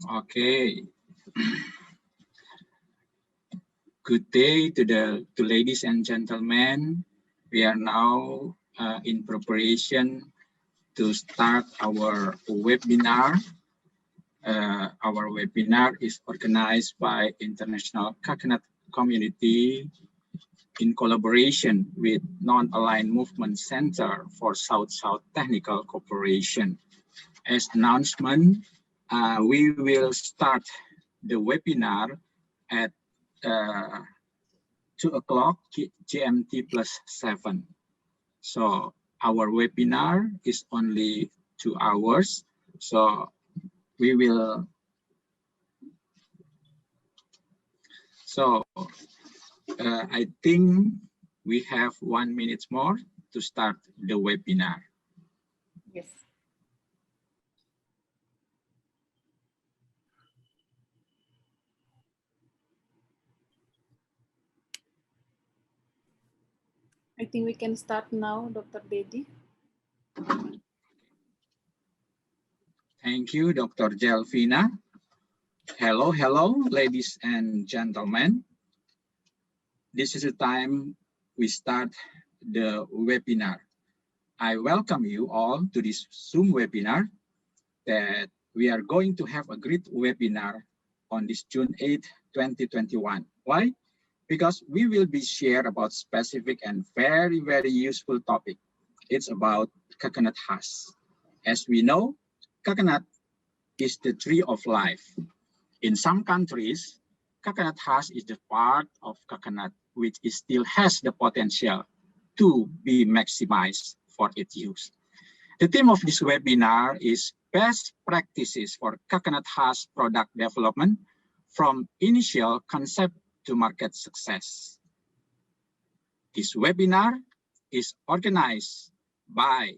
Okay. Good day to ladies and gentlemen. We are now in preparation to start our webinar. Our webinar is organized by International Coconut Community in collaboration with Non-Aligned Movement Center for South-South Technical Cooperation. As announcement, we will start the webinar at 2 o'clock GMT +7. So our webinar is only 2 hours. So we will. I think we have 1 minute more to start the webinar. Yes. I think we can start now, Dr. Dedi. Thank you, Dr. Jelvina. Hello, ladies and gentlemen. This is the time we start the webinar. I welcome you all to this Zoom webinar that we are going to have a great webinar on this June 8, 2021. Why? Because we will be share about specific and very, very useful topic. It's about coconut husk. As we know, coconut is the tree of life. In some countries, coconut husk is the part of coconut which still has the potential to be maximized for its use. The theme of this webinar is best practices for coconut husk product development from initial concept to market success. This webinar is organized by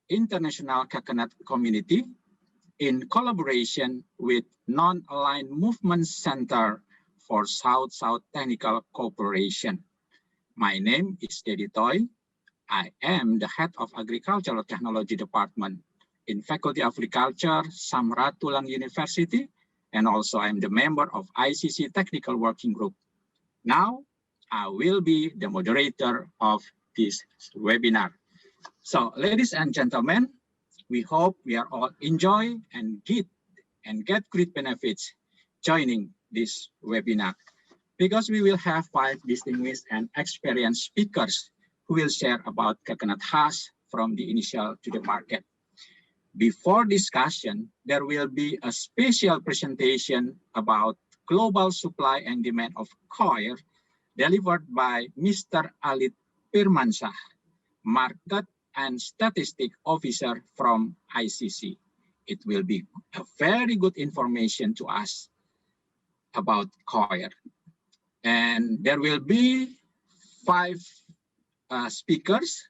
International Coconut Community in collaboration with Non-Aligned Movement Center for South-South Technical Cooperation. My name is Dedi Toy. I am the head of Agricultural Technology Department in Faculty of Agriculture, Samratulangi University, and also I'm the member of ICC Technical Working Group. Now, I will be the moderator of this webinar. So, ladies and gentlemen, we hope we are all enjoy and get great benefits joining this webinar, because we will have 5 distinguished and experienced speakers who will share about coconut husk from the initial to the market. Before discussion, there will be a special presentation about global supply and demand of coir delivered by Mr. Alit Pirmansyah, Market and Statistic Officer from ICC. It will be a very good information to us about coir. And there will be 5 speakers.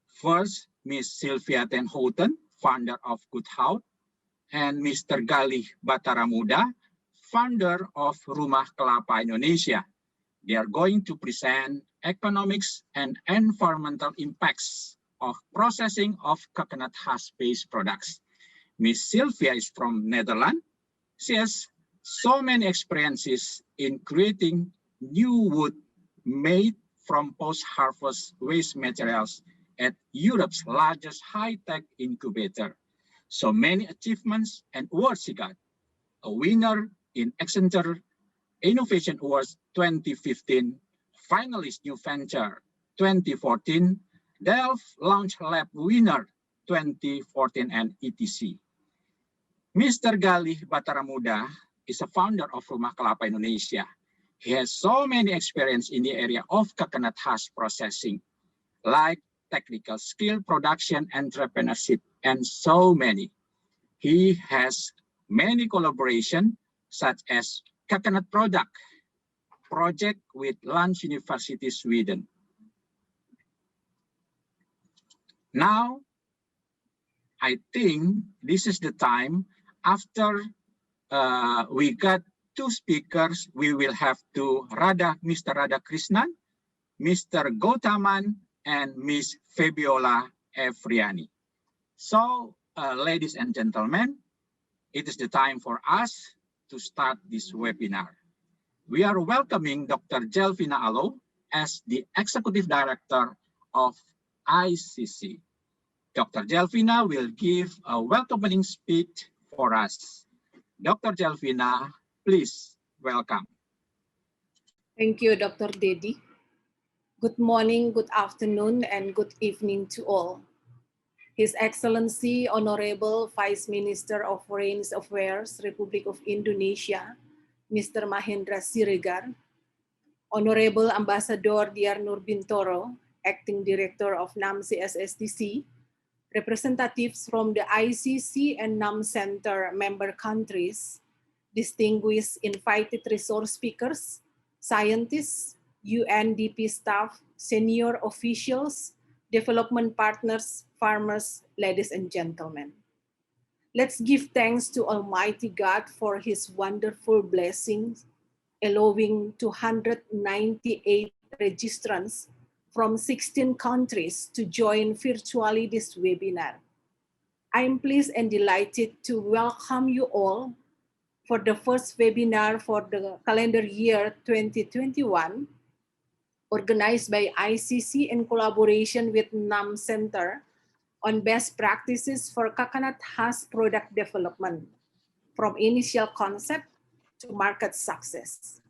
First, Ms. Sylvia ten Houten, founder of Good Hout, and Mr. Galih Bataramuda, founder of Rumah Kelapa Indonesia. They are going to present economics and environmental impacts of processing of coconut husk-based products. Ms. Sylvia is from Netherlands. She has so many experiences in creating new wood made from post-harvest waste materials at Europe's largest high-tech incubator. So many achievements and awards she got. A winner in Accenture Innovation Awards 2015, finalist New Venture 2014, Delft Launch Lab winner 2014, and etc. Mr. Galih Bataramuda is a founder of Rumah Kelapa Indonesia. He has so many experience in the area of coconut husk processing, like technical skill, production, entrepreneurship, and so many. He has many collaboration, such as coconut project with Lunds University, Sweden. Now, I think this is the time after we got 2 speakers, we will have Mr. Radhakrishnan, Mr. Gautaman, and Ms. Fabiola Evriani. So, ladies and gentlemen, it is the time for us to start this webinar. We are welcoming Dr. Jelvina Alo as the Executive Director of ICC. Dr. Jelvina will give a welcoming speech for us. Dr. Jelvina, please welcome. Thank you, Dr. Dedi. Good morning, good afternoon, and good evening to all. His Excellency Honorable Vice Minister of Foreign Affairs, Republic of Indonesia, Mr. Mahendra Siregar, Honorable Ambassador Diar Nur Bintoro, Acting Director of NAM CSSTC, representatives from the ICC and NAM Center member countries, distinguished invited resource speakers, scientists, UNDP staff, senior officials, development partners, farmers, ladies and gentlemen. Let's give thanks to Almighty God for his wonderful blessings, allowing 298 registrants from 16 countries to join virtually this webinar. I'm pleased and delighted to welcome you all for the first webinar for the calendar year 2021, organized by ICC in collaboration with NAM Center on best practices for coconut husk product development, from initial concept to market success.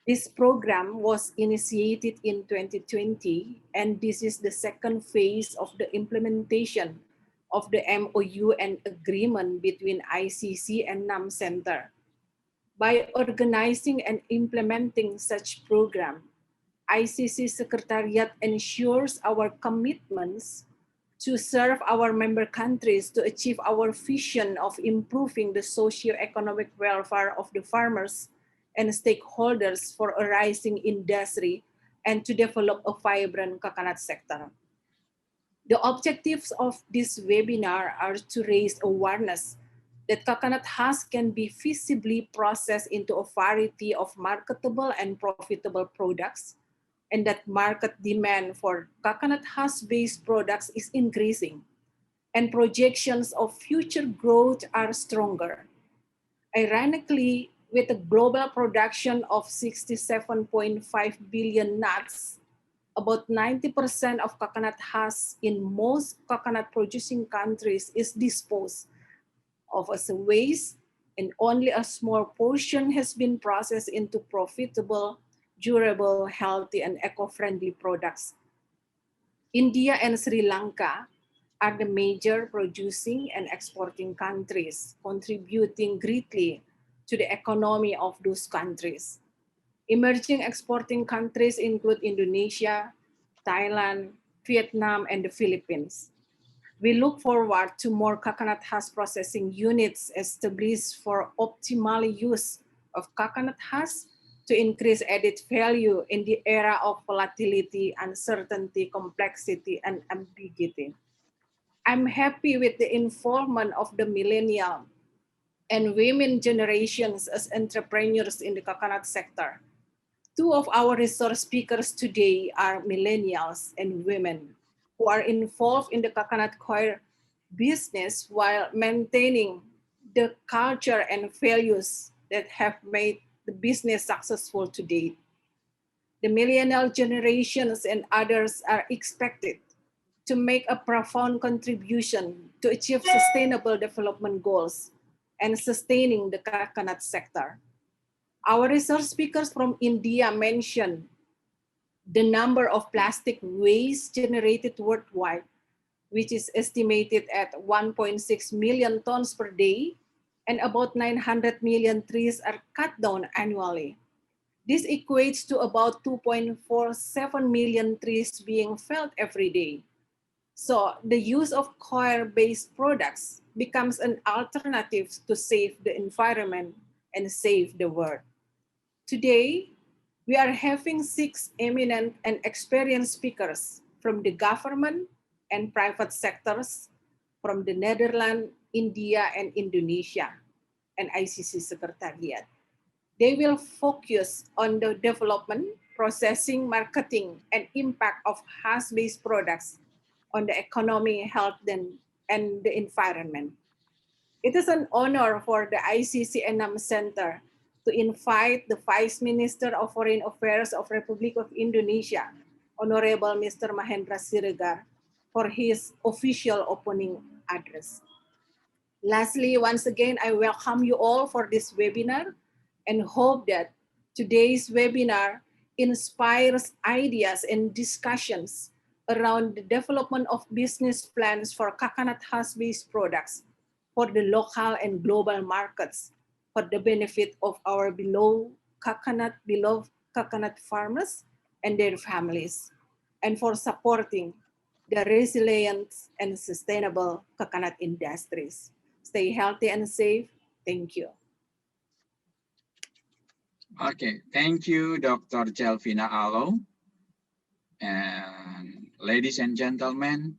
This program was initiated in 2020, and this is the second phase of the implementation of the MOU and agreement between ICC and NAM Center. By organizing and implementing such program, ICC Secretariat ensures our commitments to serve our member countries to achieve our vision of improving the socio-economic welfare of the farmers and stakeholders for a rising industry and to develop a vibrant coconut sector. The objectives of this webinar are to raise awareness that coconut husk can be feasibly processed into a variety of marketable and profitable products, and that market demand for coconut husk-based products is increasing, and projections of future growth are stronger. Ironically, with a global production of 67.5 billion nuts, about 90% of coconut husk in most coconut producing countries is disposed of as a waste, and only a small portion has been processed into profitable, durable, healthy, and eco-friendly products. India and Sri Lanka are the major producing and exporting countries, contributing greatly to the economy of those countries. Emerging exporting countries include Indonesia, Thailand, Vietnam, and the Philippines. We look forward to more coconut husk processing units established for optimal use of coconut husk to increase added value in the era of volatility, uncertainty, complexity, and ambiguity. I'm happy with the involvement of the millennial and women generations as entrepreneurs in the coconut sector. Two of our resource speakers today are millennials and women who are involved in the coconut coir business while maintaining the culture and values that have made the business successful to date. The millennial generations and others are expected to make a profound contribution to achieve sustainable development goals and sustaining the coconut sector. Our resource speakers from India mentioned the number of plastic waste generated worldwide, which is estimated at 1.6 million tons per day, and about 900 million trees are cut down annually. This equates to about 2.47 million trees being felled every day. So the use of coir-based products becomes an alternative to save the environment and save the world. Today, we are having 6 eminent and experienced speakers from the government and private sectors from the Netherlands, India, and Indonesia, and ICC Secretariat. They will focus on the development, processing, marketing, and impact of husk-based products on the economy, health, and the environment. It is an honor for the ICC Enam Center to invite the Vice Minister of Foreign Affairs of Republic of Indonesia, Honorable Mr. Mahendra Siregar, for his official opening address. Lastly, once again, I welcome you all for this webinar and hope that today's webinar inspires ideas and discussions around the development of business plans for coconut husk-based products for the local and global markets for the benefit of our beloved coconut farmers and their families, and for supporting the resilient and sustainable coconut industries. Stay healthy and safe. Thank you. Okay, thank you, Dr. Jelvina Alo. And ladies and gentlemen,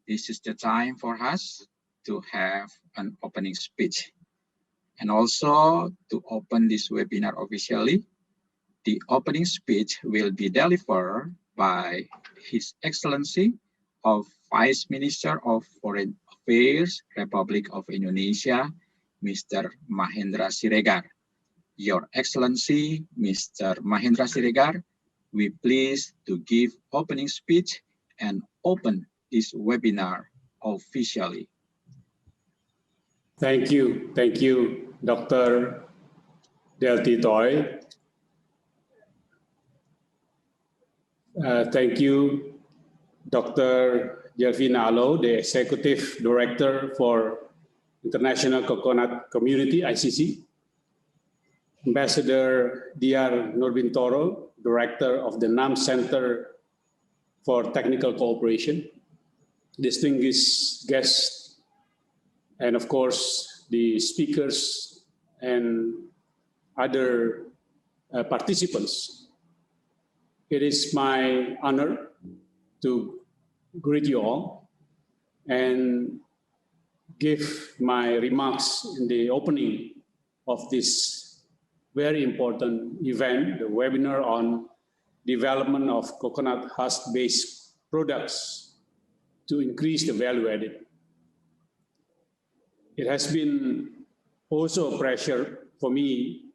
this is the time for us to have an opening speech. And also to open this webinar officially, the opening speech will be delivered by His Excellency of Vice Minister of Foreign Affairs, Republic of Indonesia, Mr. Mahendra Siregar. Your Excellency, Mr. Mahendra Siregar, we please to give opening speech and open this webinar officially. Thank you, Dr. Delty Toy. Thank you, Dr. Jelvina Alo, the Executive Director for International Coconut Community, ICC. Ambassador Dr. Nurbintoro, Director of the NAM Center for Technical Cooperation. Distinguished guests, and of course, the speakers and other participants. It is my honor to greet you all and give my remarks in the opening of this very important event, the webinar on development of coconut husk-based products to increase the value added. It has been also a pleasure for me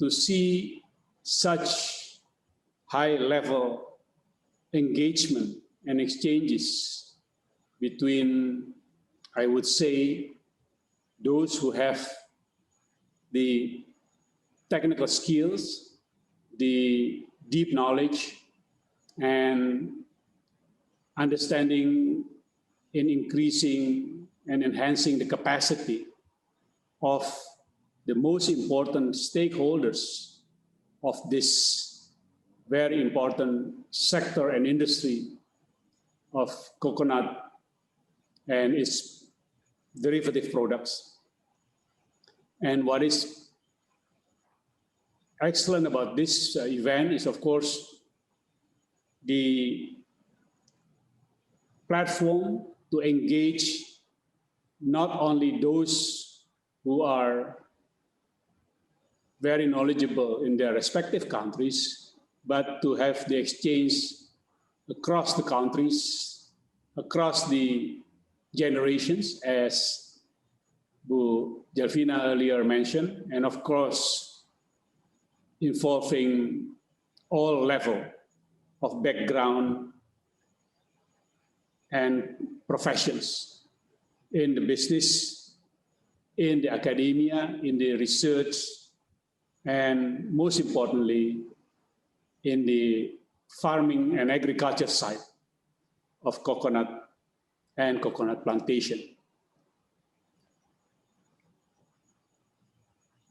to see such high-level engagement and exchanges between, I would say, those who have the technical skills, the deep knowledge, and understanding in increasing and enhancing the capacity of the most important stakeholders of this very important sector and industry of coconut and its derivative products. And what is excellent about this event is, of course, the platform to engage not only those who are very knowledgeable in their respective countries, but to have the exchange across the countries, across the generations, as Bu Jelvina earlier mentioned, and of course, involving all level of background and professions in the business, in the academia, in the research, and most importantly, in the farming and agriculture side of coconut and coconut plantation.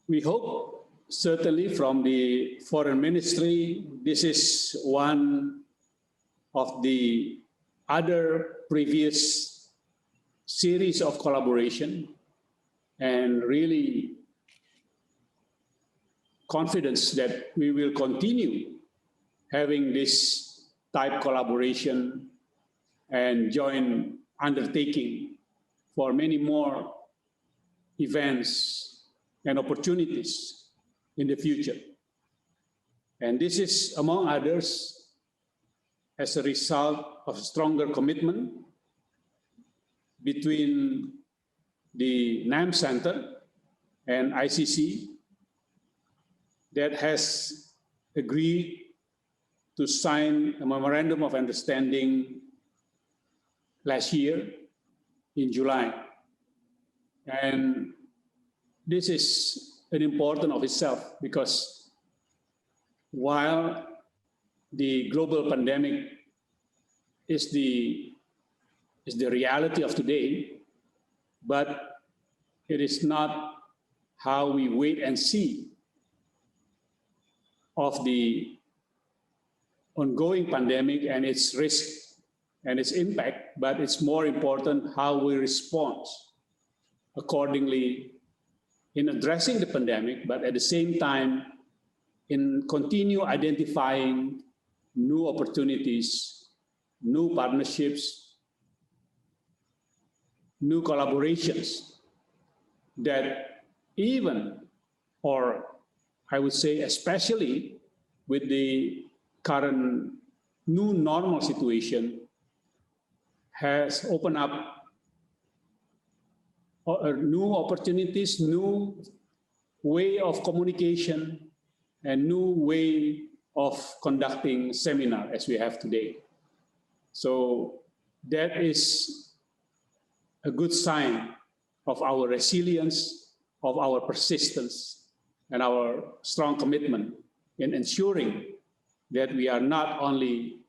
We hope, certainly from the Foreign Ministry, this is one of the other previous series of collaboration, and really confidence that we will continue having this type collaboration and joint undertaking for many more events and opportunities in the future. And this is, among others, as a result of stronger commitment between the NAM Center and ICC that has agreed to sign a memorandum of understanding last year in July. And this is an important of itself because while the global pandemic is the reality of today, but it is not how we wait and see of the ongoing pandemic and its risk and its impact, but it's more important how we respond accordingly in addressing the pandemic, but at the same time in continue identifying new opportunities, new partnerships, new collaborations that even, or I would say especially with the current new normal situation, has opened up new opportunities, new way of communication, and new way of conducting seminar as we have today. So that is a good sign of our resilience, of our persistence, and our strong commitment in ensuring that we are not only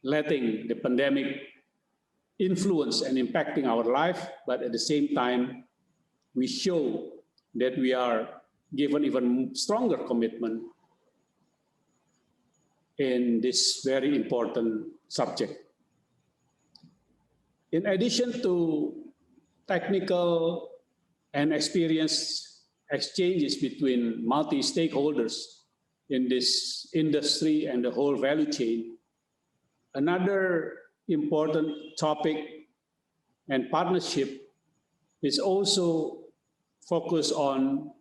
letting the pandemic influence and impacting our life, but at the same time, we show that we are given even stronger commitment in this very important subject. In addition to technical and experience exchanges between multi-stakeholders in this industry and the whole value chain, another important topic and partnership is also focused on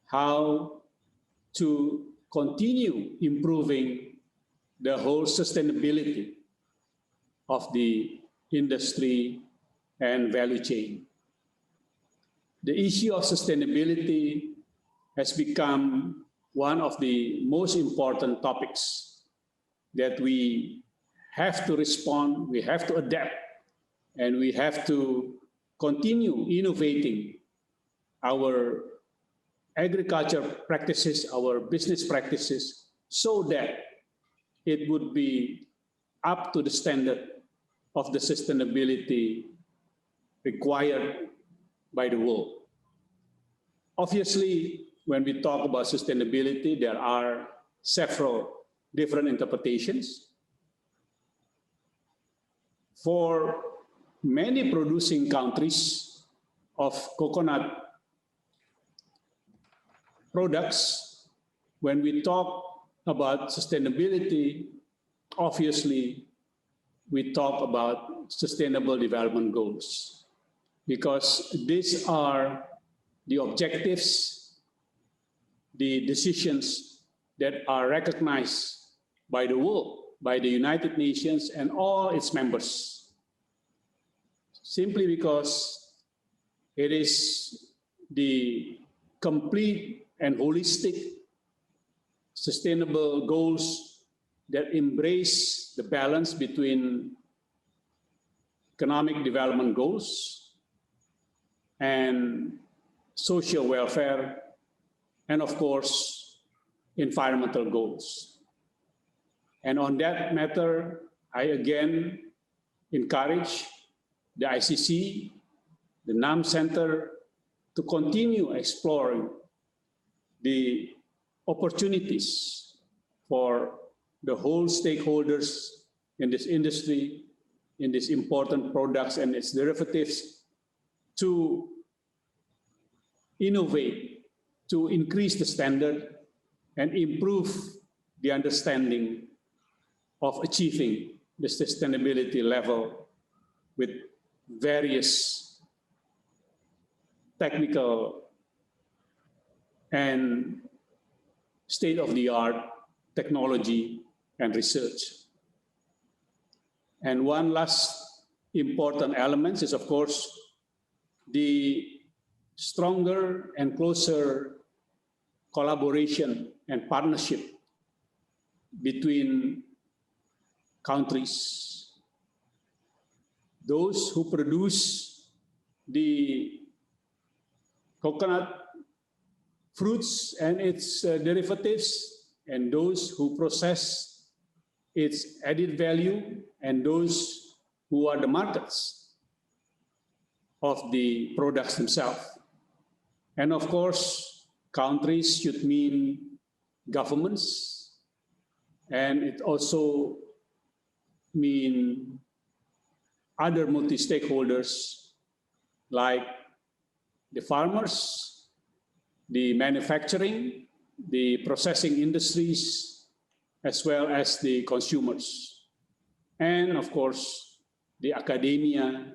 how to continue improving the whole sustainability of the industry and value chain. The issue of sustainability has become one of the most important topics that we have to respond, we have to adapt, and we have to continue innovating our agriculture practices, our business practices, so that it would be up to the standard of the sustainability required by the world. Obviously, when we talk about sustainability, there are several different interpretations. For many producing countries of coconut products, when we talk about sustainability, obviously, we talk about sustainable development goals, because these are the objectives, the decisions that are recognized by the world, by the United Nations and all its members, simply because it is the complete and holistic sustainable goals that embrace the balance between economic development goals and social welfare, and of course, environmental goals. And on that matter, I again encourage the ICC, the NAM Center, to continue exploring the opportunities for the whole stakeholders in this industry, in these important products and its derivatives, to innovate, to increase the standard and improve the understanding of achieving the sustainability level with various technical and state-of-the-art technology and research. And one last important element is, of course, the stronger and closer collaboration and partnership between countries. Those who produce the coconut fruits and its derivatives, and those who process its added value, and those who are the markets of the products themselves. And of course, countries should mean governments, and it also mean other multi-stakeholders like the farmers, the manufacturing, the processing industries, as well as the consumers. And of course, the academia,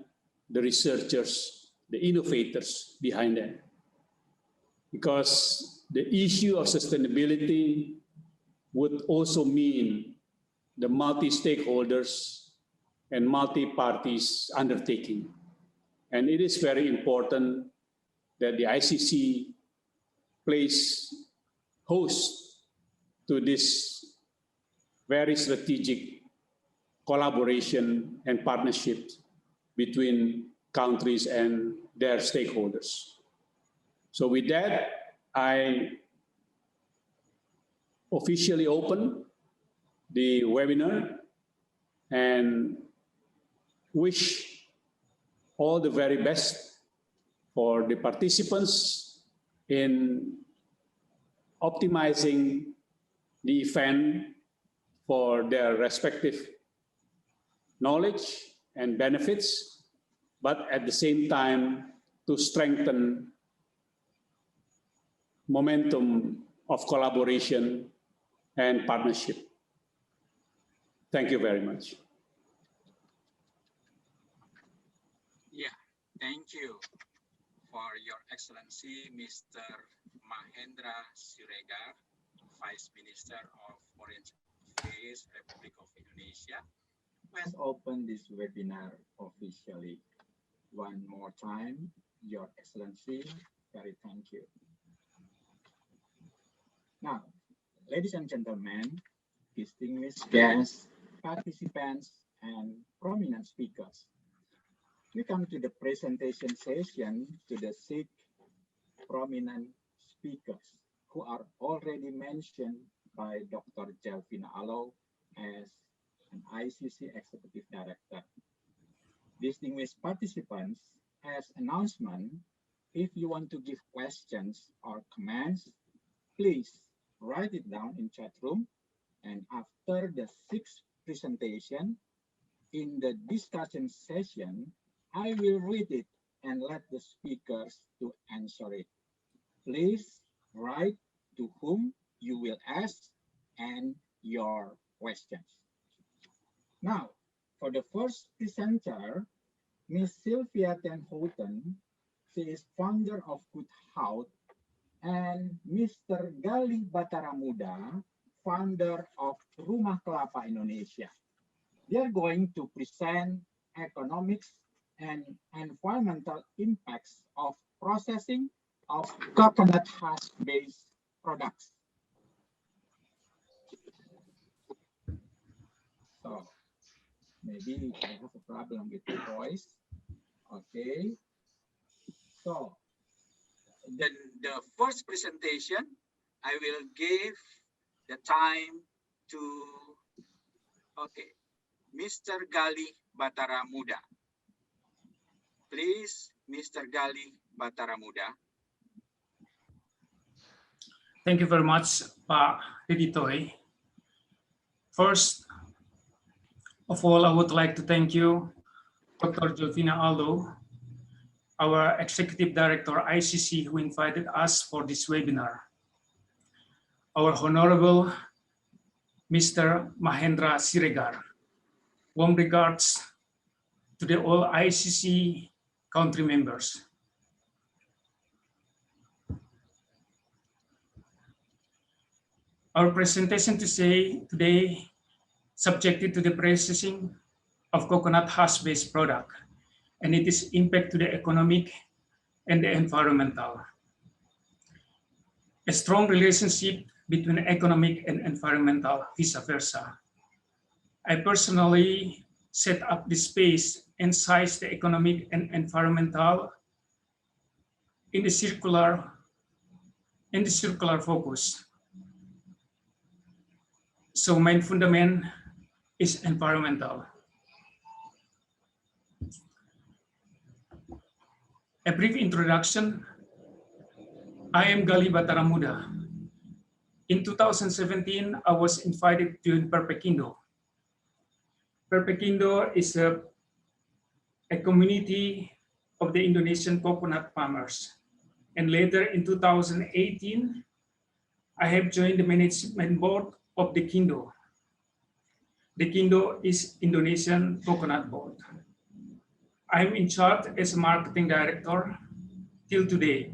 the researchers, the innovators behind them. Because the issue of sustainability would also mean the multi-stakeholders and multi-parties undertaking. And it is very important that the ICC plays host to this very strategic collaboration and partnership between countries and their stakeholders. So with that, I officially open the webinar and wish all the very best for the participants in optimizing the event for their respective knowledge and benefits, but at the same time to strengthen momentum of collaboration and partnership. Thank you very much. Yeah, thank you for your excellency, Mr. Mahendra Siregar, Vice Minister of Foreign Affairs, Republic of Indonesia. Let's open this webinar officially. One more time, your excellency, very thank you. Now, ladies and gentlemen, distinguished guests, participants, and prominent speakers, we come to the presentation session to the 6 prominent speakers who are already mentioned by Dr. Jalvina Alo as an ICC Executive Director. Distinguished participants, as announcement, if you want to give questions or comments, please write it down in chat room, and after the 6th presentation, in the discussion session, I will read it and let the speakers to answer it. Please write to whom you will ask and your questions. Now, for the first presenter, Ms. Sylvia Ten Houten, she is founder of Good Health, and Mr. Gali Bataramuda, founder of Rumah Kelapa Indonesia. They are going to present economics and environmental impacts of processing of coconut husk-based products. So maybe I have a problem with the voice. Okay. So the first presentation, I will give the time to, okay, Mr. Gali Bataramuda. Please, Mr. Gali Bataramuda. Thank you very much, Pak Editoy. First of all, I would like to thank you, Dr. Jovina Aldo, our Executive Director, ICC, who invited us for this webinar. Our Honorable Mr. Mahendra Siregar. Warm regards to the all ICC country members. Our presentation today subjected to the processing of coconut husk-based product and its impact to the economic and the environmental. A strong relationship between economic and environmental, vice versa. I personally set up the space and size the economic and environmental in the circular focus. So main fundament is environmental. A brief introduction. I am Gali Bataramuda. In 2017, I was invited to join Perpekindo. Perpekindo is a community of the Indonesian coconut farmers. And later in 2018, I have joined the management board of the Kindo. The Kindo is Indonesian Coconut Board. I'm in charge as a marketing director till today.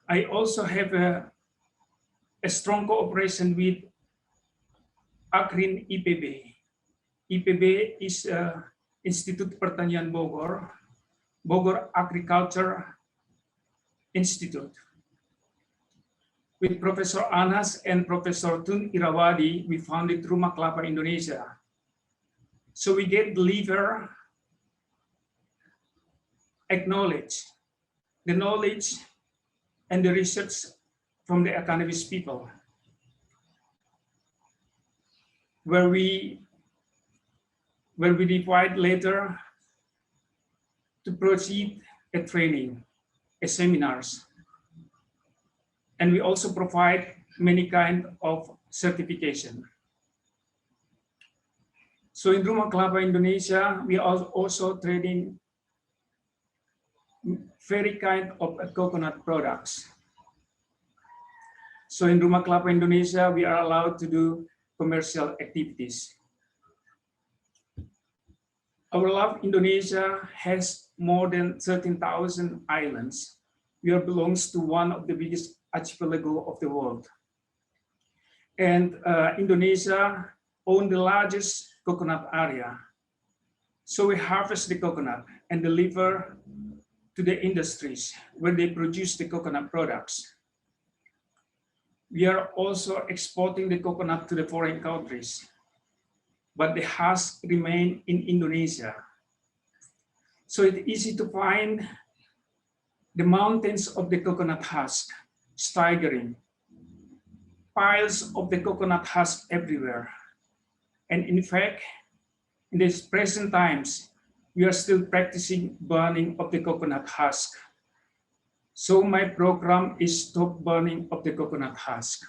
I also have a strong cooperation with Akrin IPB. IPB is Institute Pertanian Bogor, Bogor Agriculture Institute. With Professor Anas and Professor Tun Irawadi, we founded Rumah Kelapa Indonesia. So we get deliver, acknowledge the knowledge and the research from the academic people, where we divide later to proceed a training, a seminars. And we also provide many kind of certification. So in Rumah Kelapa Indonesia, we are also trading very kind of coconut products. So in Rumah Kelapa Indonesia, we are allowed to do commercial activities. Our love Indonesia has more than 13,000 islands. We belongs to one of the biggest archipelago of the world. And Indonesia owns the largest coconut area. So we harvest the coconut and deliver to the industries where they produce the coconut products. We are also exporting the coconut to the foreign countries, but the husk remain in Indonesia. So it's easy to find the mountains of the coconut husk, staggering, piles of the coconut husk everywhere. And in fact, in these present times, we are still practicing burning of the coconut husk. So my program is Stop Burning of the Coconut Husk.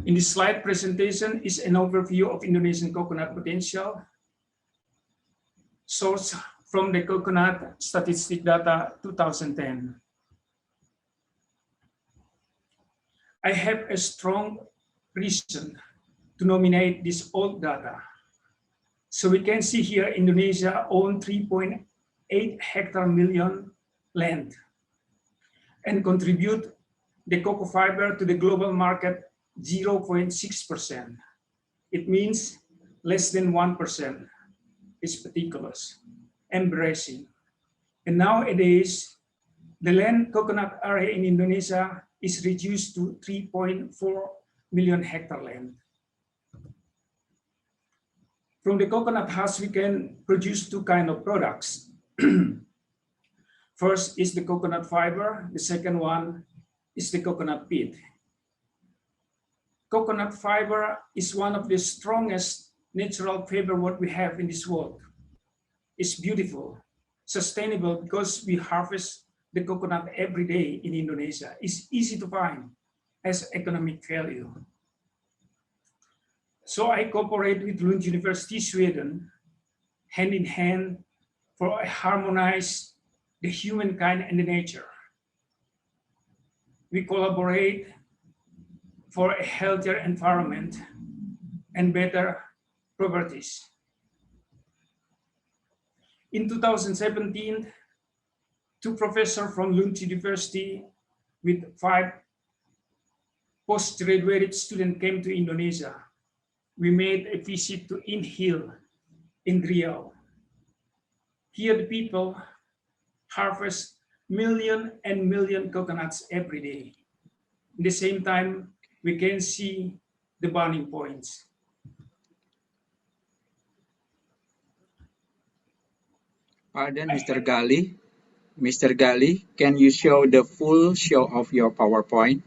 In this slide presentation is an overview of Indonesian coconut potential, sourced from the Coconut Statistic Data 2010. I have a strong reason to nominate this old data. So we can see here Indonesia owns 3.8 hectare million land and contribute the cocoa fiber to the global market 0.6%. It means less than 1% is meticulous, embracing. And nowadays, the land coconut area in Indonesia is reduced to 3.4 million hectare land. From the coconut husk, we can produce two kinds of products. First is the coconut fiber. The second one is the coconut pit. Coconut fiber is one of the strongest natural fiber what we have in this world. It's beautiful, sustainable because we harvest the coconut every day in Indonesia. It's easy to find, has economic value. So I cooperate with Lund University, Sweden, hand in hand for a harmonized the humankind and the nature. We collaborate for a healthier environment and better properties. In 2017, two professors from Lund University with 5 postgraduate students came to Indonesia. We made a visit to Hill in Riau. Here the people harvest million and million coconuts every day. At the same time, we can see the burning points. Pardon, Mr. Gali. Mr. Gali, can you show the full show of your PowerPoint?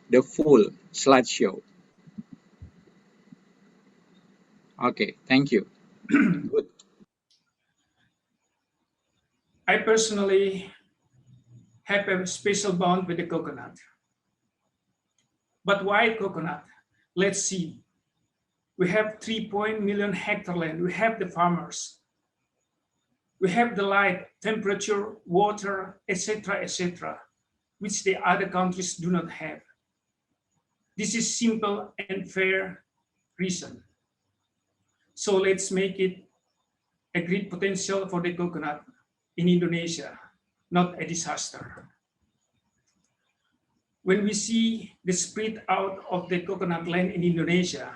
The full slideshow. Okay, thank you. Good. I personally have a special bond with the coconut. But why coconut? Let's see. We have 3 million hectare land. We have the farmers. We have the light, temperature, water, etc., which the other countries do not have. This is simple and fair reason. So let's make it a great potential for the coconut in Indonesia, not a disaster. When we see the spread out of the coconut land in Indonesia,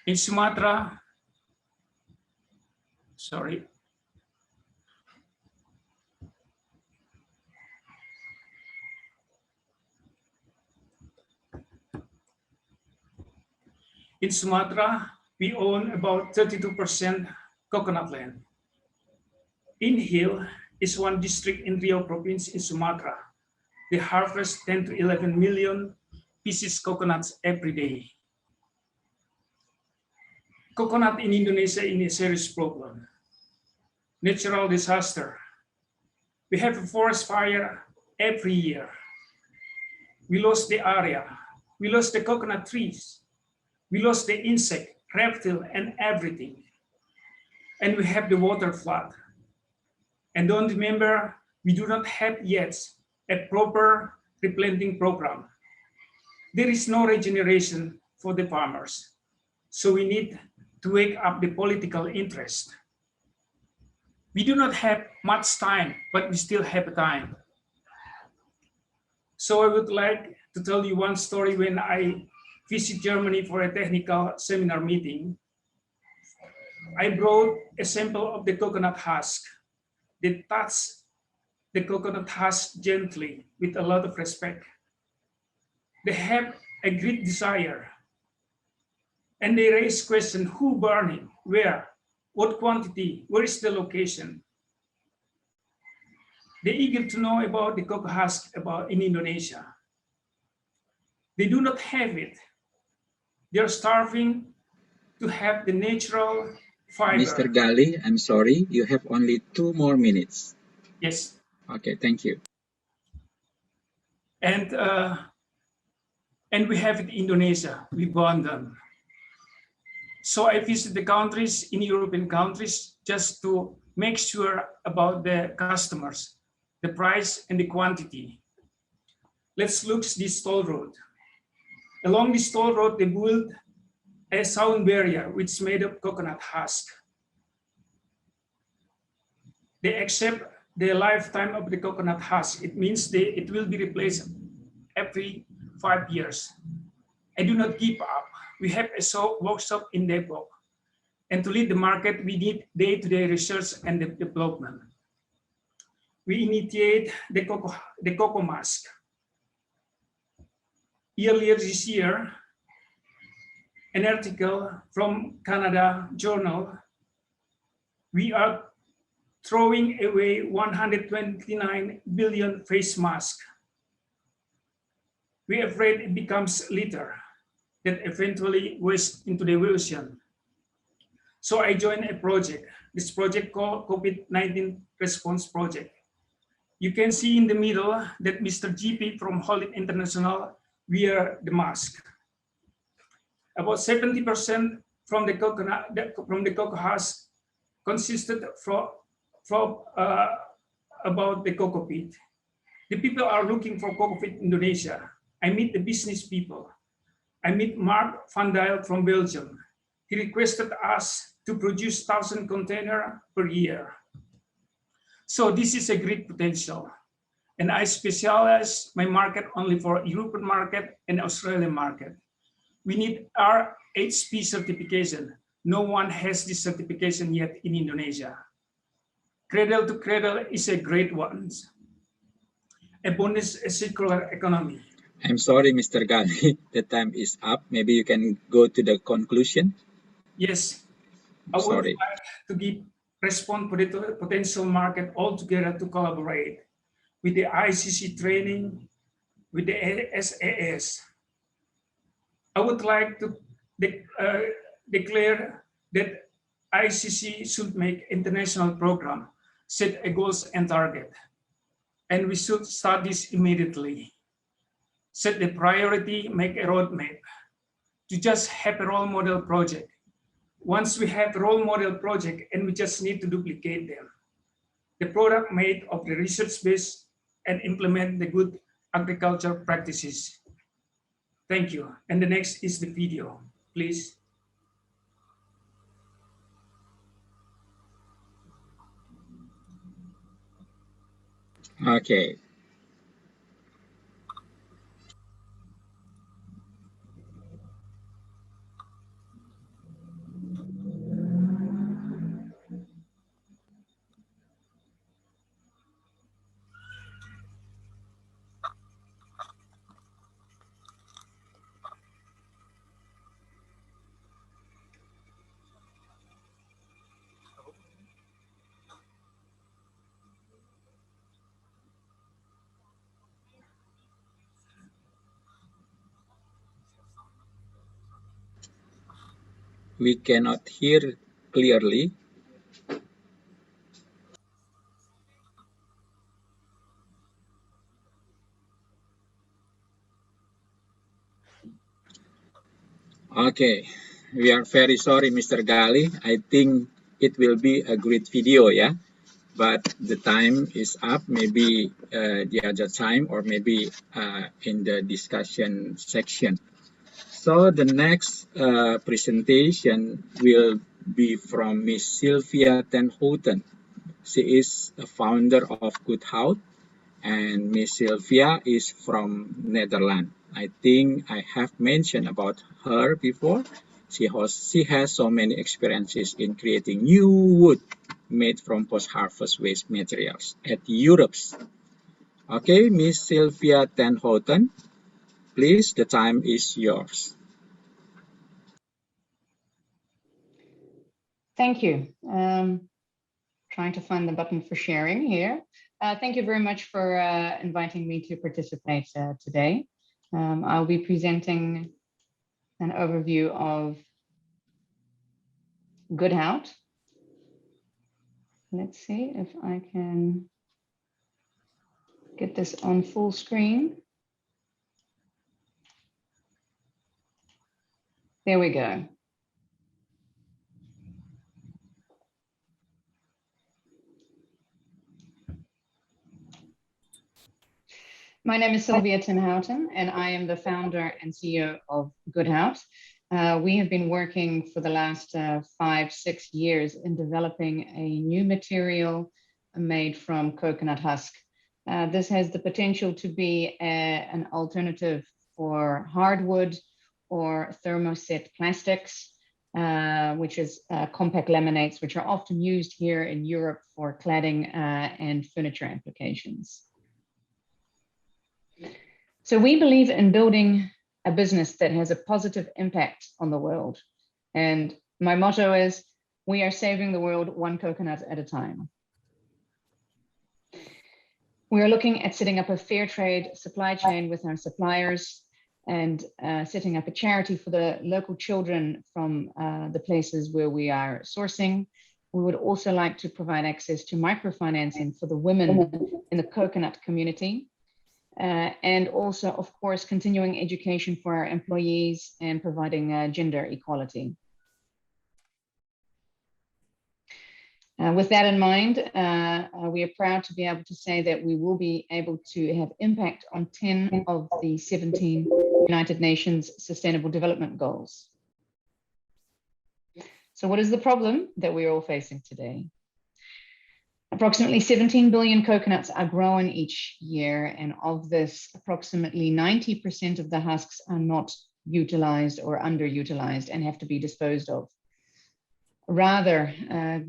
in Sumatra, sorry. In Sumatra, we own about 32% coconut land. In Hill is one district in Riau province in Sumatra. They harvest 10 to 11 million pieces coconuts every day. Coconut in Indonesia is a serious problem. Natural disaster. We have a forest fire every year. We lost the area. We lost the coconut trees. We lost the insect, reptile, and everything. And we have the water flood. And don't remember, we do not have yet a proper replanting program. There is no regeneration for the farmers. So we need to wake up the political interest. We do not have much time, but we still have time. So I would like to tell you one story when I visit Germany for a technical seminar meeting. I brought a sample of the coconut husk. They touch the coconut husk gently with a lot of respect. They have a great desire. And they raise question, who burning, where, what quantity, where is the location? They're eager to know about the cocoa husk in Indonesia. They do not have it. They're starving to have the natural fiber. Mr. Gali, I'm sorry, you have only 2 more minutes. Yes. Okay, thank you. And we have it in Indonesia, we burn them. So I visit the countries, in European countries, just to make sure about the customers, the price and the quantity. Let's look at this toll road. Along this toll road, they built a sound barrier which is made of coconut husk. They accept the lifetime of the coconut husk. It means it will be replaced every 5 years. I do not give up. We have a workshop in Depok. And to lead the market, we need day-to-day research and development. We initiate the cocoa mask. Earlier this year, an article from Canada Journal, we are throwing away 129 billion face masks. We are afraid it becomes litter that eventually waste into the ocean. So I joined a project, this project called COVID-19 Response Project. You can see in the middle that Mr. GP from Holit International wear the mask. About 70% from the cocoa husk consisted from about the cocoa peat. The people are looking for cocoa peat in Indonesia. I meet the business people. I meet Mark van Dijl from Belgium. He requested us to produce 1,000 containers per year. So this is a great potential. And I specialize my market only for European market and Australian market. We need RHP certification. No one has this certification yet in Indonesia. Cradle to cradle is a great one. A bonus, a circular economy. I'm sorry, Mr. Gali, the time is up. Maybe you can go to the conclusion. Yes, I would like to give respond to the potential market altogether to collaborate with the ICC training, with the SAS. I would like to declare that ICC should make international program, set a goals and target, and we should start this immediately. Set the priority, make a roadmap to just have a role model project. Once we have a role model project and we just need to duplicate them, the product made of the research base and implement the good agriculture practices. Thank you. And the next is the video, please. Okay. We cannot hear clearly. Okay, we are very sorry, Mr. Gali. I think it will be a great video, yeah? But the time is up, maybe the other time, or maybe in the discussion section. So the next presentation will be from Miss Sylvia ten Houten. She is a founder of Good Hout, and Miss Sylvia is from Netherlands. I think I have mentioned about her before. She has so many experiences in creating new wood made from post-harvest waste materials at Europe's. Okay, Miss Sylvia ten Houten, please, the time is yours. Thank you. Trying to find the button for sharing here. Thank you very much for inviting me to participate today. I'll be presenting an overview of Good Hout. Let's see if I can get this on full screen. There we go. My name is Sylvia ten Houten, and I am the founder and CEO of Good Hout. We have been working for the last 5-6 years in developing a new material made from coconut husk. This has the potential to be an alternative for hardwood or thermoset plastics, which is compact laminates, which are often used here in Europe for cladding and furniture applications. So we believe in building a business that has a positive impact on the world. And my motto is, we are saving the world one coconut at a time. We are looking at setting up a fair trade supply chain with our suppliers and setting up a charity for the local children from the places where we are sourcing. We would also like to provide access to microfinancing for the women in the coconut community. And also, of course, continuing education for our employees and providing gender equality. With that in mind, we are proud to be able to say that we will be able to have impact on 10 of the 17 United Nations Sustainable Development Goals. So what is the problem that we're all facing today? Approximately 17 billion coconuts are grown each year, and of this, approximately 90% of the husks are not utilized or underutilized and have to be disposed of. Rather,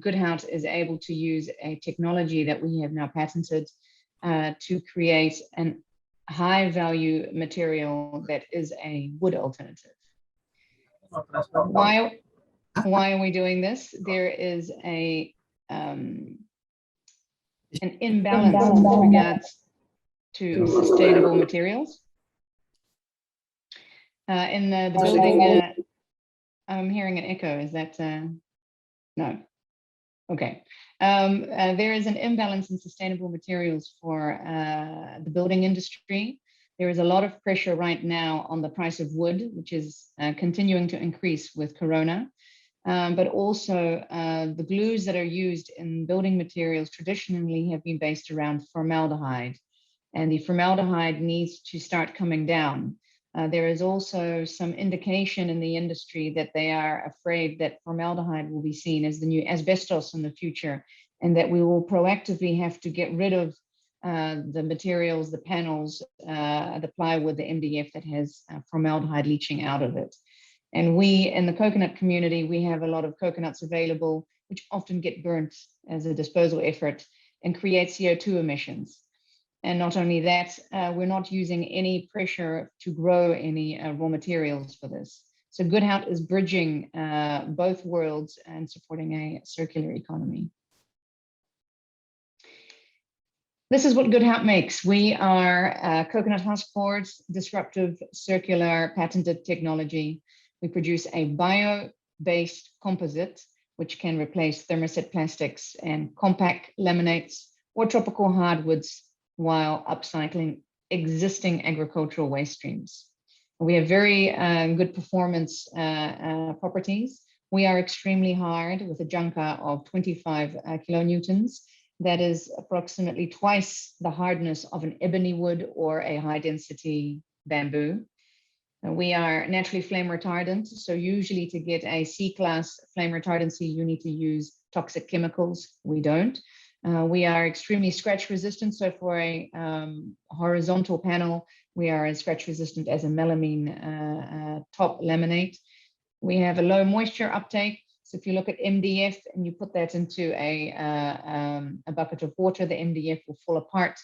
Goodhout is able to use a technology that we have now patented to create an high value material that is a wood alternative. Why are we doing this? There is an imbalance with regards to sustainable materials. In the building, I'm hearing an echo. Is that, no? Okay. There is an imbalance in sustainable materials for the building industry. There is a lot of pressure right now on the price of wood, which is continuing to increase with Corona. But also the glues that are used in building materials traditionally have been based around formaldehyde, and the formaldehyde needs to start coming down. There is also some indication in the industry that they are afraid that formaldehyde will be seen as the new asbestos in the future, and that we will proactively have to get rid of the materials, the panels, the plywood, the MDF that has formaldehyde leaching out of it. And we, in the coconut community, we have a lot of coconuts available, which often get burnt as a disposal effort and create CO2 emissions. And not only that, we're not using any pressure to grow any raw materials for this. So Goodhout is bridging both worlds and supporting a circular economy. This is what Goodhout makes. We are coconut husk boards, disruptive, circular, patented technology. We produce a bio-based composite, which can replace thermoset plastics and compact laminates or tropical hardwoods while upcycling existing agricultural waste streams. We have very good performance properties. We are extremely hard with a junker of 25 kilonewtons. That is approximately twice the hardness of an ebony wood or a high density bamboo. We are naturally flame retardant. So usually to get a C-class flame retardancy, you need to use toxic chemicals. We don't. We are extremely scratch resistant. So for a horizontal panel, we are as scratch resistant as a melamine top laminate. We have a low moisture uptake. So if you look at MDF and you put that into a bucket of water, the MDF will fall apart,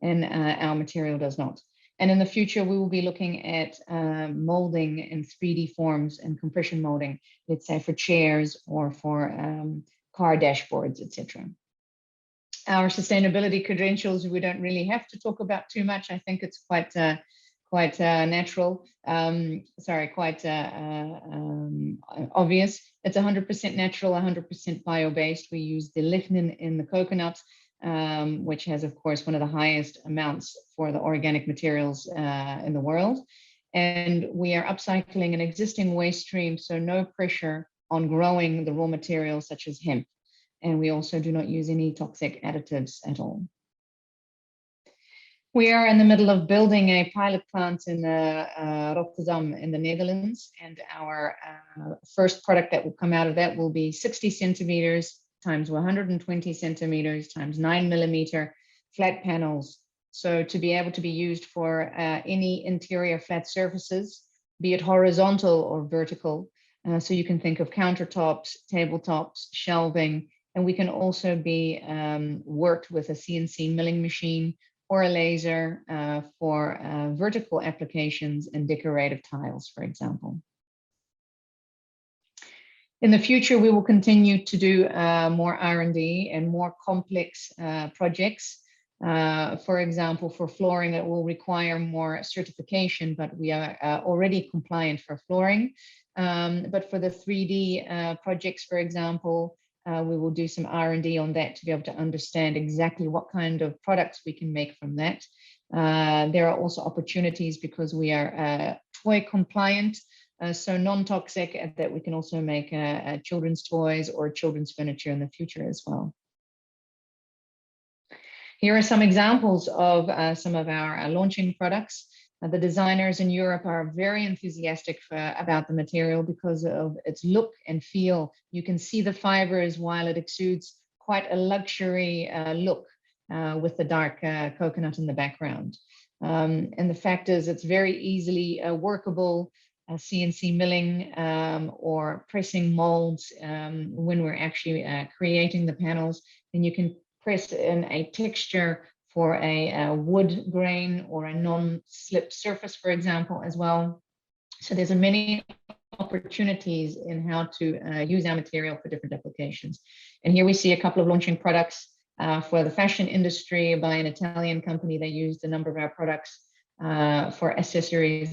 and our material does not. And in the future, we will be looking at molding in 3D forms and compression molding, let's say for chairs or for car dashboards, etc. Our sustainability credentials, we don't really have to talk about too much. I think it's quite natural. Quite obvious. It's 100% natural, 100% bio-based. We use the lignin in the coconut, which has, of course, one of the highest amounts for the organic materials in the world. And we are upcycling an existing waste stream, so no pressure on growing the raw materials such as hemp. And we also do not use any toxic additives at all. We are in the middle of building a pilot plant in Rotterdam in the Netherlands. And our first product that will come out of that will be 60 centimeters times 120 centimeters times 9 millimeter flat panels. So to be able to be used for any interior flat surfaces, be it horizontal or vertical. So you can think of countertops, tabletops, shelving, and we can also be worked with a CNC milling machine or a laser for vertical applications and decorative tiles, for example. In the future, we will continue to do more R&D and more complex projects. For example, for flooring, it will require more certification, but we are already compliant for flooring. But for the 3D projects, for example, we will do some R&D on that to be able to understand exactly what kind of products we can make from that. There are also opportunities because we are toy compliant, so non-toxic, that we can also make children's toys or children's furniture in the future as well. Here are some examples of some of our launching products. The designers in Europe are very enthusiastic about the material because of its look and feel. You can see the fibers while it exudes quite a luxury look with the dark coconut in the background. And the fact is it's very easily workable. CNC milling or pressing molds when we're actually creating the panels, then you can press in a texture for a wood grain or a non-slip surface, for example, as well. So there's many opportunities in how to use our material for different applications. And here we see a couple of launching products for the fashion industry by an Italian company. They used a number of our products for accessories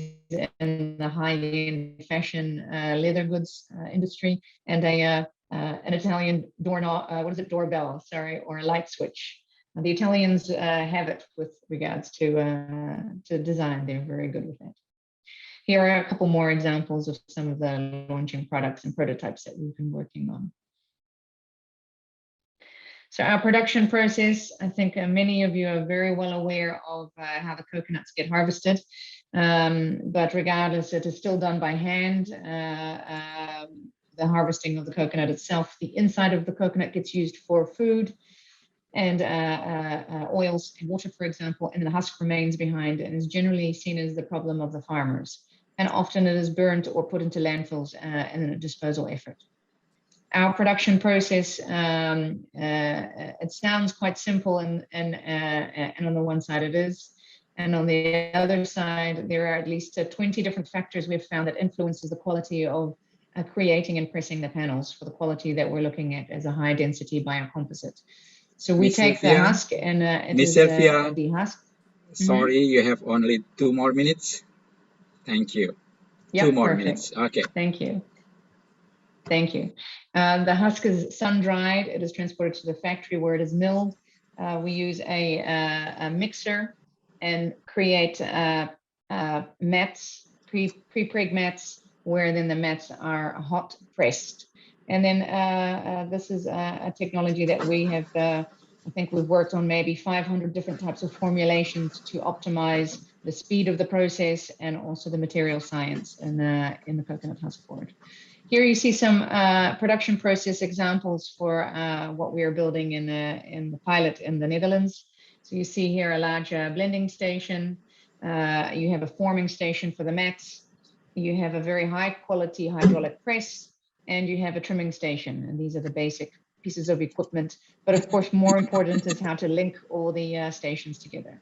in the high-end fashion leather goods industry, and an Italian doorbell, sorry, or a light switch. The Italians have it with regards to design. They're very good with that. Here are a couple more examples of some of the launching products and prototypes that we've been working on. So our production process, I think many of you are very well aware of how the coconuts get harvested, but regardless, it is still done by hand. The harvesting of the coconut itself, the inside of the coconut gets used for food and oils and water, for example, and the husk remains behind and is generally seen as the problem of the farmers. And often it is burnt or put into landfills in a disposal effort. Our production process, it sounds quite simple, and on the one side it is, and on the other side there are at least 20 different factors we've found that influences the quality of creating and pressing the panels for the quality that we're looking at as a high density biocomposite. So we take the husk and it is the husk. Sorry, you have only 2 more minutes. Thank you. Yep, 2 more perfect. minutes. Okay. Thank you. Thank you. The husk is sun-dried. It is transported to the factory where it is milled. We use a mixer and create mats, pre-preg mats, where then the mats are hot pressed. And then this is a technology that we have, I think we've worked on maybe 500 different types of formulations to optimize the speed of the process and also the material science in the coconut husk board. Here you see some production process examples for what we are building in the pilot in the Netherlands. So you see here a large blending station. You have a forming station for the mats. You have a very high quality hydraulic press, and you have a trimming station. And these are the basic pieces of equipment. But of course, more important is how to link all the stations together.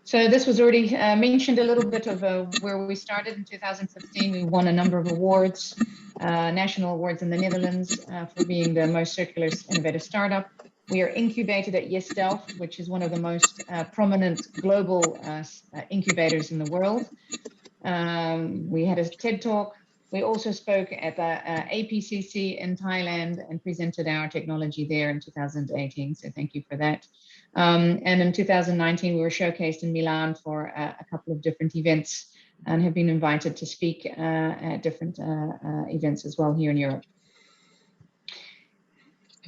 So this was already mentioned a little bit of where we started in 2015. We won a number of awards, national awards in the Netherlands for being the most circular innovative startup. We are incubated at Yes Delft, which is one of the most prominent global incubators in the world. We had a TED Talk. We also spoke at the APCC in Thailand and presented our technology there in 2018. So thank you for that. And in 2019, we were showcased in Milan for a couple of different events and have been invited to speak at different events as well here in Europe.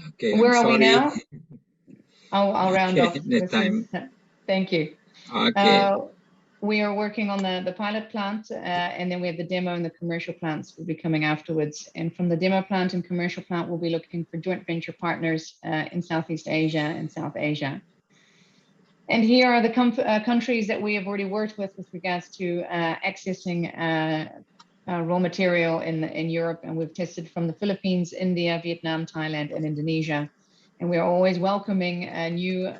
Okay, where are we now? I'll round off. The time. Thank you. Okay. We are working on the pilot plant, and then we have the demo and the commercial plants will be coming afterwards. And from the demo plant and commercial plant, we'll be looking for joint venture partners in Southeast Asia and South Asia. And here are the countries that we have already worked with regards to accessing raw material in Europe. And we've tested from the Philippines, India, Vietnam, Thailand, and Indonesia. And we're always welcoming new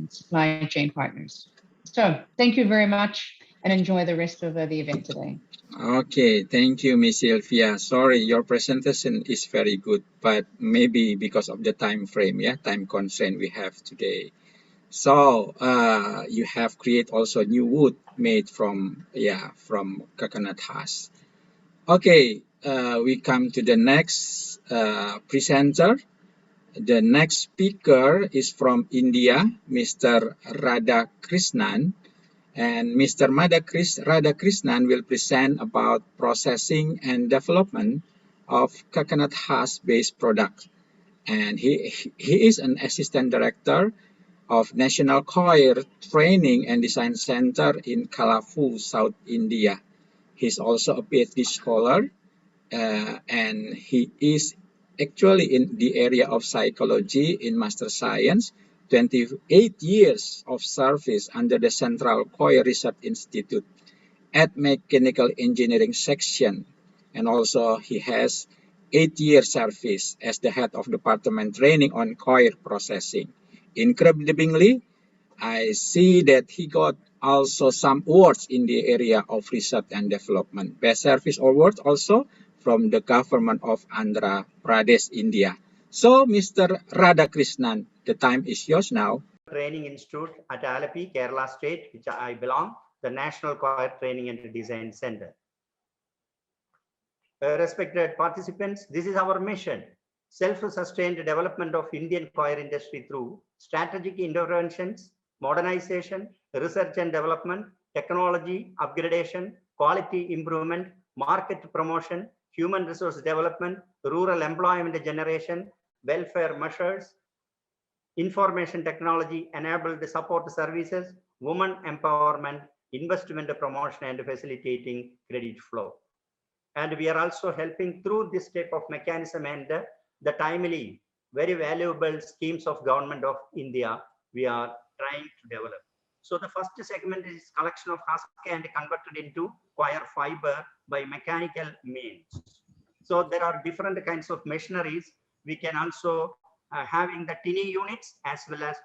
supply chain partners. So thank you very much and enjoy the rest of the event today. Okay, thank you, Ms. Sylvia. Sorry, your presentation is very good, but maybe because of the time frame, time constraint we have today. So you have created also new wood made from coconut husk. Okay, we come to the next presenter. The next speaker is from India, Mr. Radhakrishnan, and Mr. Radhakrishnan will present about processing and development of coconut husk-based products. And he is an assistant director of National Coir Training and Design Center in Colorful, South India. He's also a PhD scholar, and he is actually in the area of psychology in Master Science, 28 years of service under the Central Coir Research Institute, at mechanical engineering section, and also he has 8-year service as the head of department training on coir processing. Incredibly, I see that he got also some awards in the area of research and development. Best Service Award also from the government of Andhra Pradesh, India. So, Mr. Radhakrishnan, the time is yours now. Training Institute at Alapi, Kerala State, which I belong, the National Choir Training and Design Center. Respected participants, this is our mission. Self-sustained development of Indian choir industry through strategic interventions, modernization, research and development, technology upgradation, quality improvement, market promotion, human resource development, rural employment generation, welfare measures, information technology enabled support services, women empowerment, investment promotion and facilitating credit flow. And we are also helping through this type of mechanism and the timely, very valuable schemes of government of India we are trying to develop. So the first segment is collection of husk and converted into coir fiber by mechanical means. So there are different kinds of machineries. We can also having the tiny units as well as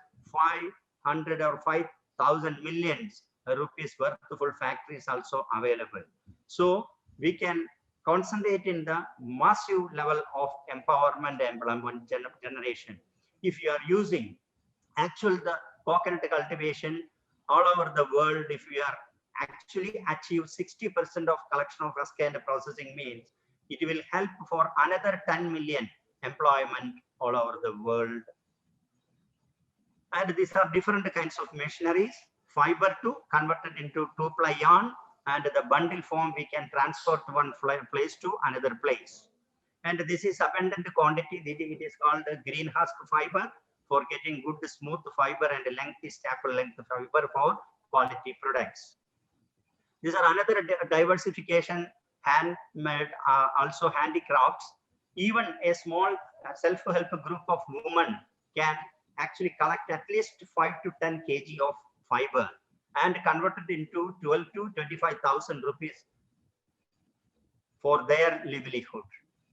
500 or 5,000 millions rupees worth of factories also available. So we can concentrate in the massive level of empowerment and employment generation. If you are using actual the coconut cultivation all over the world, if we are actually achieve 60% of collection of husk and processing means, it will help for another 10 million employment all over the world. And these are different kinds of machineries. Fiber to converted into 2-ply yarn, and the bundle form we can transport one place to another place. And this is abundant quantity. It is called green husk fiber for getting good smooth fiber and lengthy staple length fiber for quality products. These are another diversification, handmade, also handicrafts. Even a small self-help group of women can actually collect at least 5 to 10 kg of fiber and convert it into 12 to 25,000 rupees for their livelihood.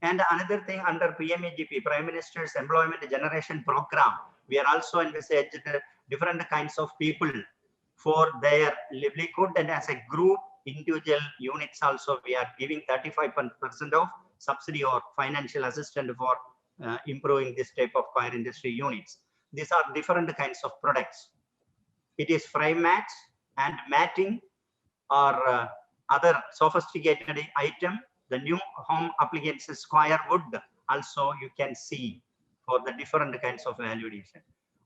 And another thing, under PMEGP, Prime Minister's Employment Generation Program, we are also envisaged different kinds of people for their livelihood, and as a group, individual units also, we are giving 35% of subsidy or financial assistance for improving this type of choir industry units. These are different kinds of products. It is frame mats and matting or other sophisticated item. The new home appliances choir wood also you can see for the different kinds of value addition.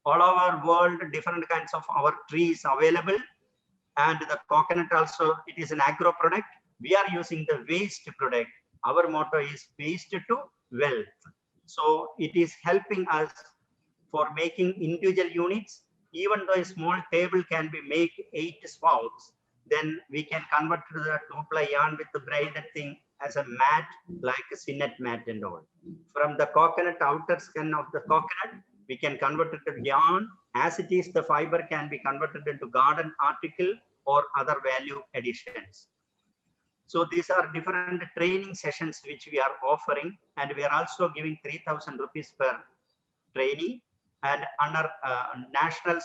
All over world, different kinds of our trees available, and the coconut also, it is an agro product. We are using the waste product. Our motto is waste to wealth. So it is helping us for making individual units. Even though a small table can be made 8 spouts, then we can convert to the 2-ply yarn with the braided thing as a mat, like a sinnet mat and all. From the coconut, outer skin of the coconut, we can convert it to yarn. As it is, the fiber can be converted into garden article or other value additions. So these are different training sessions which we are offering, and we are also giving 3,000 rupees per trainee, and under national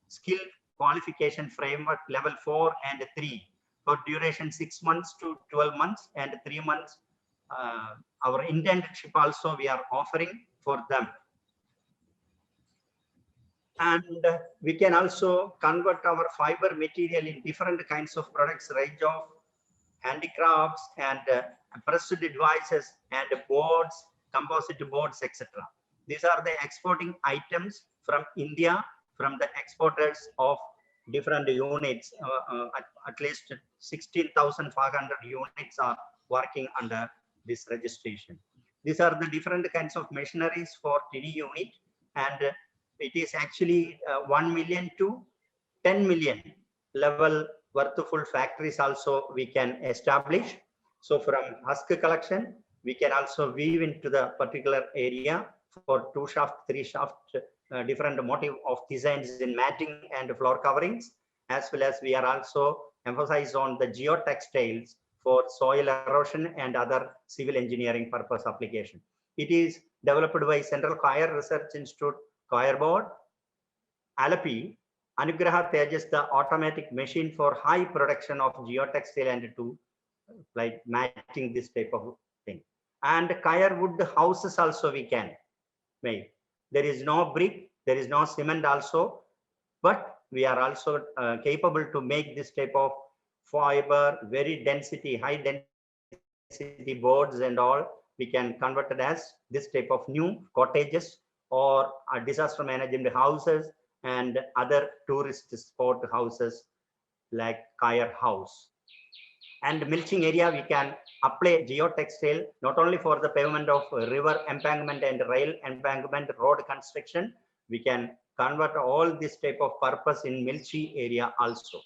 skill qualification framework level 4 and 3 for duration 6 months to 12 months and 3 months. Our internship also we are offering for them. And we can also convert our fiber material in different kinds of products, range of handicrafts and pressed devices and boards, composite boards, etc. These are the exporting items from India, from the exporters of different units. At least 16,500 units are working under this registration. These are the different kinds of machineries for tiny unit, and it is actually 1 million to 10 million level worthful factories also we can establish. So from husk collection, we can also weave into the particular area for 2 shaft, 3 shaft, different motive of designs in matting and floor coverings, as well as we are also emphasize on the geotextiles for soil erosion and other civil engineering purpose application. It is developed by Central Coir Research Institute, Coir Board, Alapi. Anugraha Tejas, the automatic machine for high production of geotextile and to like matching this type of thing. And Coir wood houses also we can make. There is no brick, there is no cement also, but we are also capable to make this type of fiber, very density, high density boards and all. We can convert it as this type of new cottages or disaster management houses and other tourist spot houses like Coir House. And milching area, we can apply geotextile not only for the pavement of river embankment and rail embankment road construction. We can convert all this type of purpose in milching area also.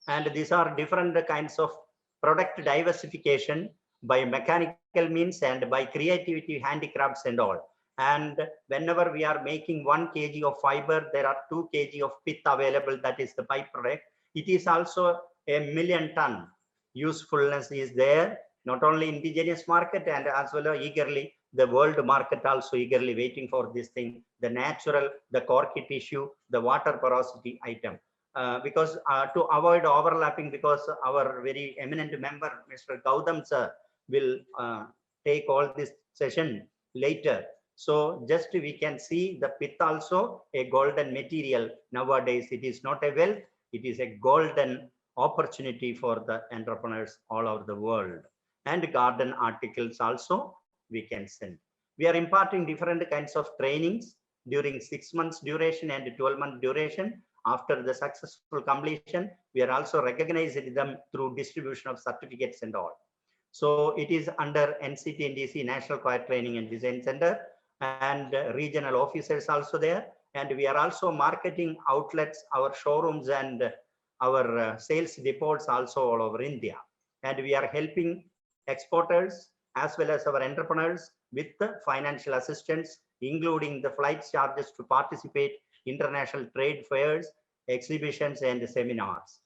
And these are different kinds of product diversification by mechanical means and by creativity, handicrafts and all. And whenever we are making 1 kg of fiber, there are 2 kg of pith available, that is the byproduct. It is also a million ton. Usefulness is there, not only indigenous market and as well as eagerly the world market also eagerly waiting for this thing, the natural, the corky tissue, the water porosity item. Because to avoid overlapping, because our very eminent member, Mr. Gautam sir, will take all this session later. So just we can see the pith also a golden material nowadays. It is not a wealth, it is a golden opportunity for the entrepreneurs all over the world. And garden articles also we can send. We are imparting different kinds of trainings during 6 months duration and 12-month duration. After the successful completion, we are also recognizing them through distribution of certificates and all. So it is under NCT&DC, National Coir Training and Design Center, and regional officers also there. And we are also marketing outlets, our showrooms and our sales depots also all over India. And we are helping exporters as well as our entrepreneurs with the financial assistance, including the flight charges to participate international trade fairs, exhibitions and seminars.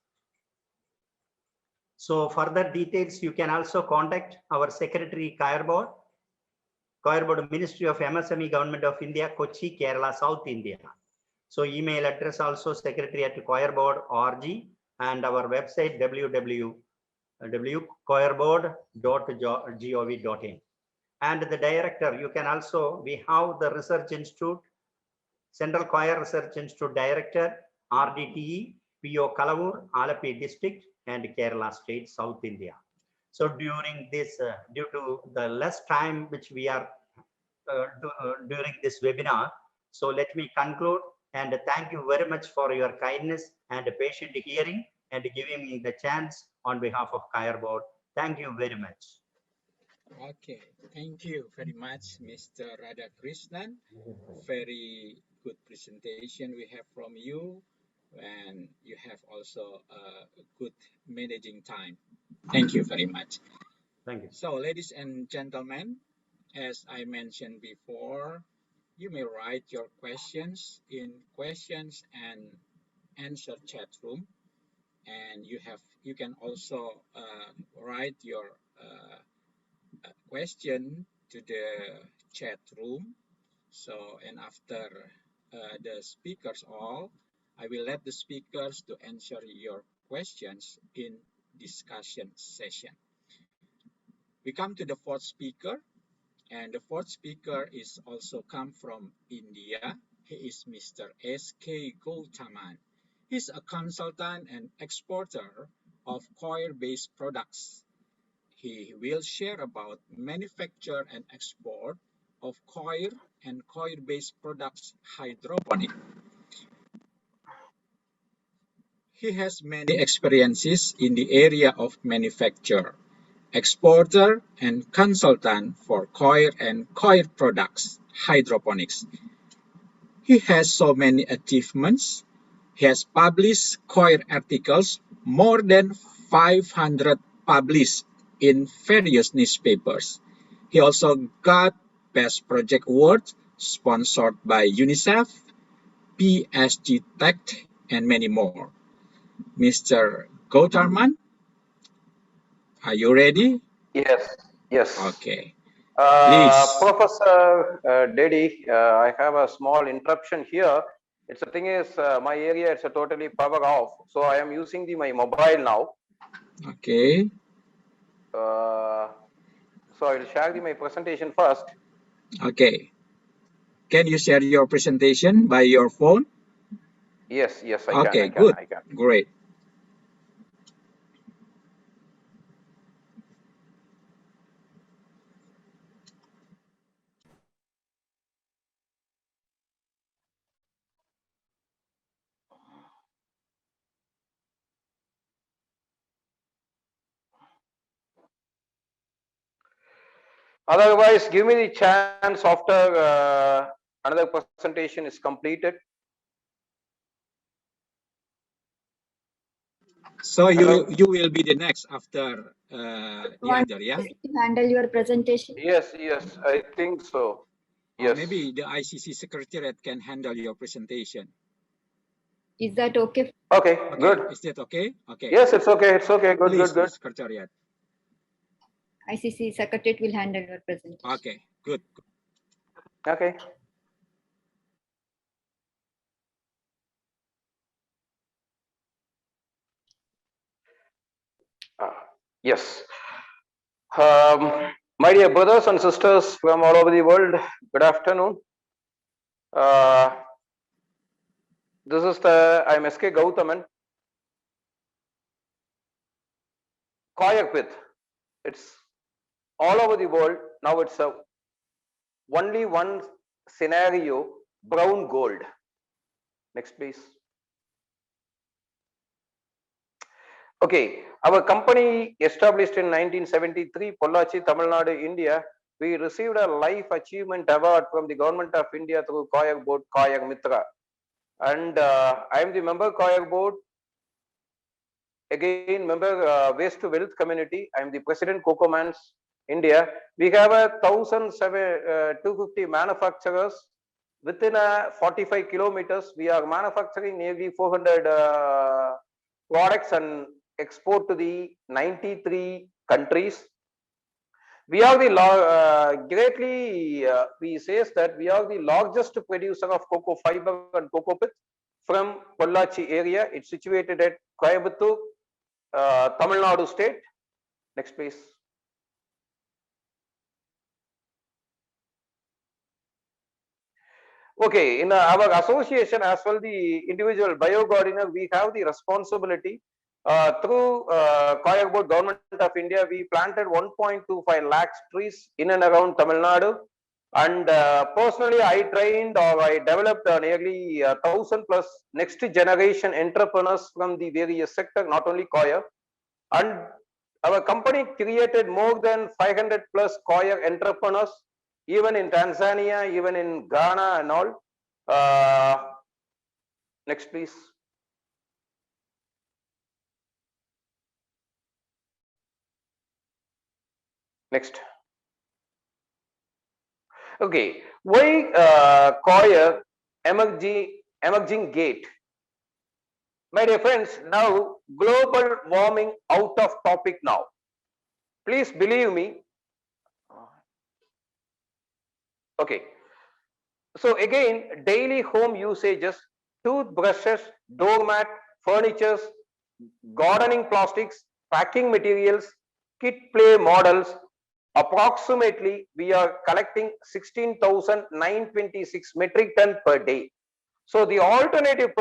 So further details, you can also contact our Secretary Coir Board, Ministry of MSME, Government of India, Kochi, Kerala, South India. So email address also secretary@coirboard.org and our website www.coirboard.gov.in. And the director, you can also, we have the Research Institute, Central Coir Research Institute Director, RDTE, PO Kalavur, Alapi District, and Kerala State, South India. So during this, due to the less time which we are during this webinar, so let me conclude and thank you very much for your kindness and patient hearing and giving me the chance on behalf of Coir Board. Thank you very much. Okay, thank you very much, Mr. Radhakrishnan. Very good presentation we have from you, and you have also a good managing time. Thank you very much. Thank you. So, ladies and gentlemen, as I mentioned before, you may write your questions in questions and answer chat room, and you can also write your question to the chat room. So, and after the speakers all, I will let the speakers to answer your questions in discussion session. We come to the fourth speaker, and the fourth speaker is also come from India. He is Mr. S.K. Gautaman. He's a consultant and exporter of coir-based products. He will share about manufacture and export of coir and coir-based products hydroponic. He has many experiences in the area of manufacture, exporter and consultant for coir and coir products hydroponics. He has so many achievements. He has published coir articles, more than 500 published in various newspapers. He also got Best Project Award sponsored by UNICEF, PSG Tech, and many more. Mr. Coach Arman, are you ready? Yes, yes. Okay. Please. Professor Dedi, I have a small interruption here. It's the thing is, my area it's a totally power off, so I am using my mobile now. Okay. So I will share my presentation first. Okay. Can you share your presentation by your phone? Yes, yes, I Okay, can. good. Great. Otherwise, give me the chance after another presentation is completed. So Hello? you will be the next after Leander, yeah? To handle your presentation? Yes, I think so. Or Yes. maybe the ICC Secretariat can handle your presentation. Is that okay? Okay, good. Is that okay? Okay. Yes, it's okay. It's okay. Good, Please, good. Secretariat. ICC Secretariat will handle your presentation. Okay, good. Okay. Yes. My dear brothers and sisters from all over the world, good afternoon. This is I'm SK Gautaman. Koyakpith. It's all over the world. Now it's only one scenario, brown gold. Next, please. Okay, our company established in 1973, Pollachi, Tamil Nadu, India. We received a Life Achievement Award from the Government of India through Koyak Board, Koyak Mitra. And I am the member Koyak Board. Again, member Waste to Wealth Community. I am the President Cocomans, India. We have a 250 manufacturers. Within 45 kilometers, we are manufacturing nearly 400 products and export to the 93 countries. We are the greatly we says that we are the largest producer of cocoa fiber and cocoa pith from Pollachi area. It's situated at Coimbatore, Tamil Nadu state. Next, please. Okay, in our association as well, the individual bio gardener, we have the responsibility through Koyak Board Government of India. We planted 1.25 lakhs trees in and around Tamil Nadu, and personally, I trained or I developed nearly 1,000 plus next generation entrepreneurs from the various sector, not only Koyak, and our company created more than 500 plus Koyak entrepreneurs, even in Tanzania, even in Ghana and all. Next, please. Next. Okay, why Koyak emerging gate? My dear friends, now global warming out of topic now. Please believe me. Okay. So again, daily home usages, toothbrushes, doormat, furnitures, gardening plastics, packing materials, kit play models. Approximately, we are collecting 16,926 metric ton per day. So the alternative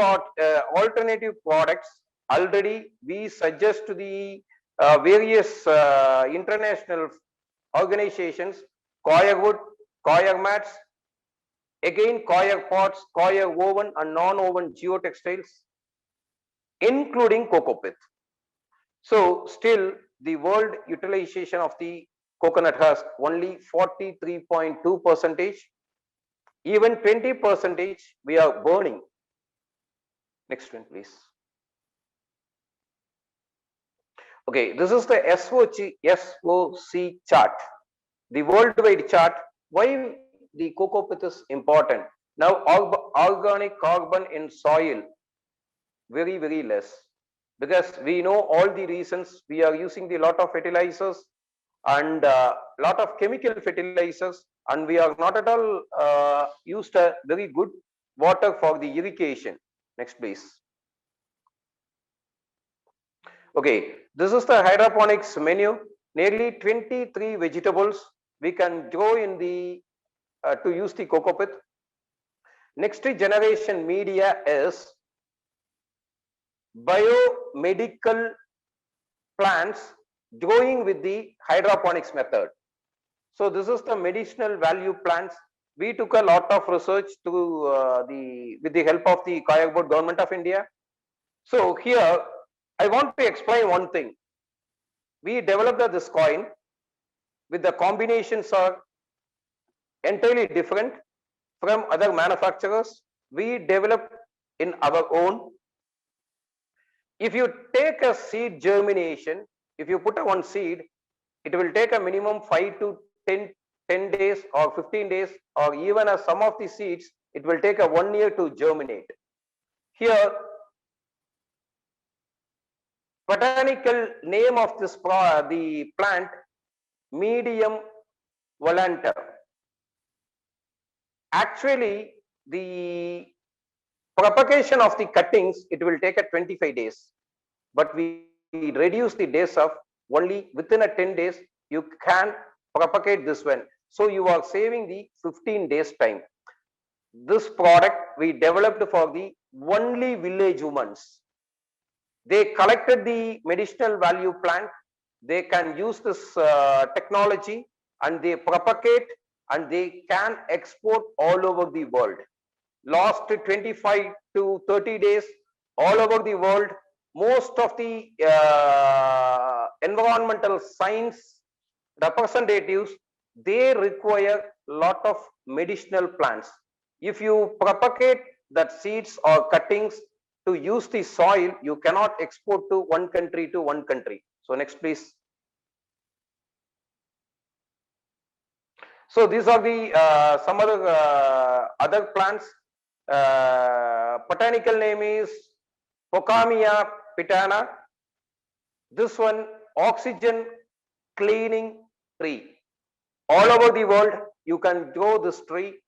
products already we suggest to the various international organizations, Koyak wood, Koyak mats, again Koyak pots, Koyak woven and non-woven geotextiles, including cocoa pith. So still the world utilization of the coconut husk only 43.2%. Even 20% we are burning. Next one, please. Okay, this is the SOC chart, the worldwide chart. Why the cocoa pith is important? Now, organic carbon in soil very less. because we know all the reasons. We are using the lot of fertilizers and lot of chemical fertilizers, and we are not at all used a very good water for the irrigation. Next, please. Okay, this is the hydroponics menu. Nearly 23 vegetables we can grow in the to use the cocoa pit. Next generation media is biomedical plants growing with the hydroponics method. So this is the medicinal value plants. We took a lot of research to with the help of the Kayak Board Government of India. So here I want to explain one thing. We developed this coin with the combinations are entirely different from other manufacturers. We developed in our own. If you take a seed germination, if you put a one seed, it will take a minimum 5 to 10 days or 15 days, or even as some of the seeds, it will take a 1 year to germinate. Here, botanical name of this the plant, medium volanta. Actually, the propagation of the cuttings, it will take a 25 days, but we reduce the days of only within a 10 days, you can propagate this one. So you are saving the 15 days time. This product we developed for the only village women. They collected the medicinal value plant. They can use this technology and they propagate and they can export all over the world. Last 25 to 30 days, all over the world, most of the environmental science representatives, they require lot of medicinal plants. If you propagate that seeds or cuttings to use the soil, you cannot export to one country to one country. So next, please. So these are the some other plants. Botanical name is Pocamia pitana. This one, oxygen cleaning tree. All over the world, you can grow this tree.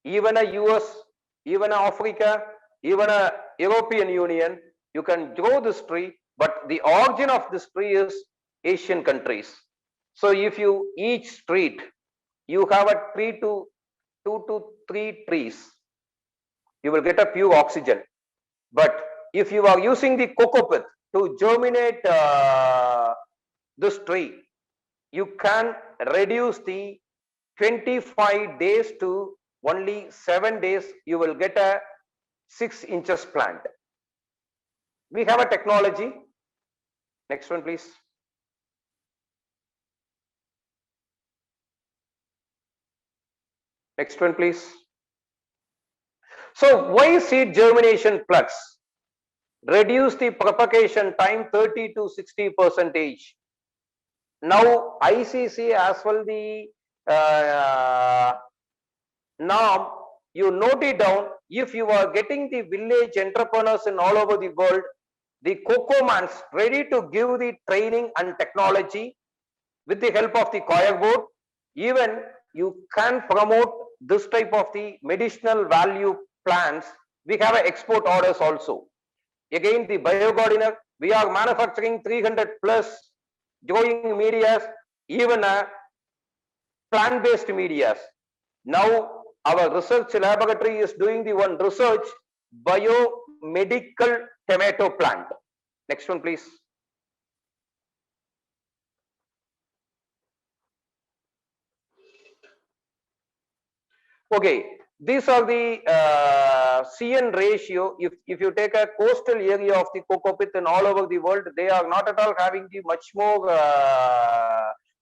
Even a US, even a Africa, even a European Union, you can grow this tree. But the origin of this tree is Asian countries. So if you each street, you have a 2 to 3 trees, you will get a pure oxygen. But if you are using the cocoa pit to germinate this tree, you can reduce the 25 days to only 7 days. You will get a 6 inches plant. We have a technology. Next one, please. Next one, please. So why seed germination plugs? Reduce the propagation time 30 to 60%. Now ICC as well the norm, you note it down. If you are getting the village entrepreneurs in all over the world, the cocoa mans ready to give the training and technology with the help of the Kayak Board. Even you can promote this type of the medicinal value plants. We have export orders also. Again, the biogardener, we are manufacturing 300 plus growing medias, even plant-based medias. Now our research laboratory is doing the one research, biomedical tomato plant. Next one, please. Okay, these are the CN ratio. If you take a coastal area of the cocoa pit and all over the world, they are not at all having the much more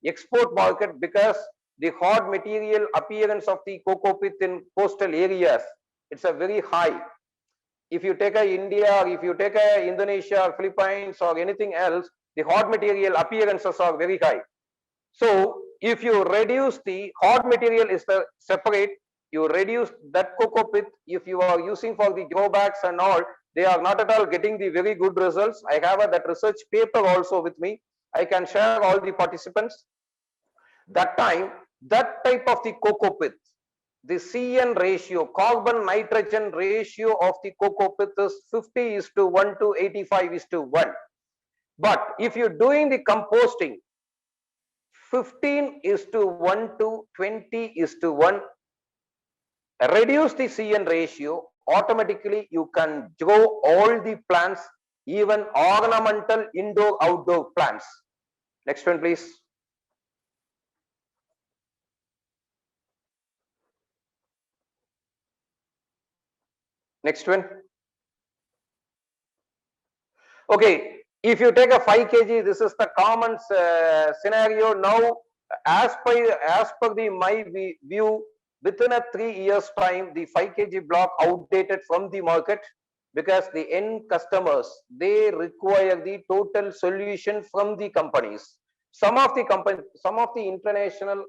export market, because the hard material appearance of the cocoa pit in coastal areas, it's a very high. If you take a India, or if you take a Indonesia or Philippines or anything else, the hard material appearances are very high. So if you reduce the hard material is the separate, you reduce that cocoa pit. If you are using for the grow bags and all, they are not at all getting the very good results. I have that research paper also with me. I can share all the participants. That time, that type of the cocoa pith, the CN ratio, carbon nitrogen ratio of the cocoa pith is 50:1 to 85:1. But if you're doing the composting, 15:1 to 20:1, reduce the CN ratio, automatically you can grow all the plants, even ornamental indoor outdoor plants. Next one, please. Next one. Okay, if you take a 5 kg, this is the common scenario. Now, as per my view, within a 3 years time, the 5 kg block outdated from the market, because the end customers, they require the total solution from the companies. Some of the international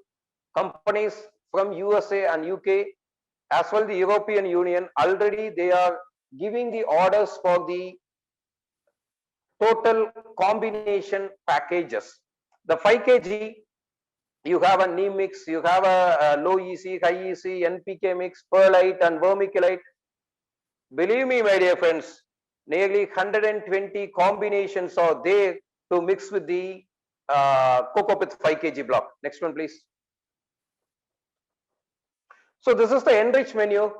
companies from USA and UK, as well the European Union, already they are giving the orders for the total combination packages. The 5 kg, you have a neem mix, you have a low EC, high EC, NPK mix, perlite and vermiculite. Believe me, my dear friends, nearly 120 combinations are there to mix with the cocoa pith 5 kg block. Next one, please. So this is the enriched menu.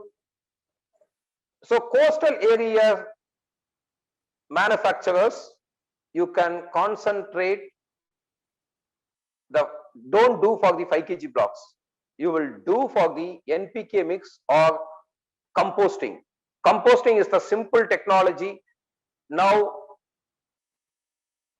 So coastal area manufacturers, you can concentrate don't do for the 5 kg blocks. You will do for the NPK mix or composting. Composting is the simple technology. Now,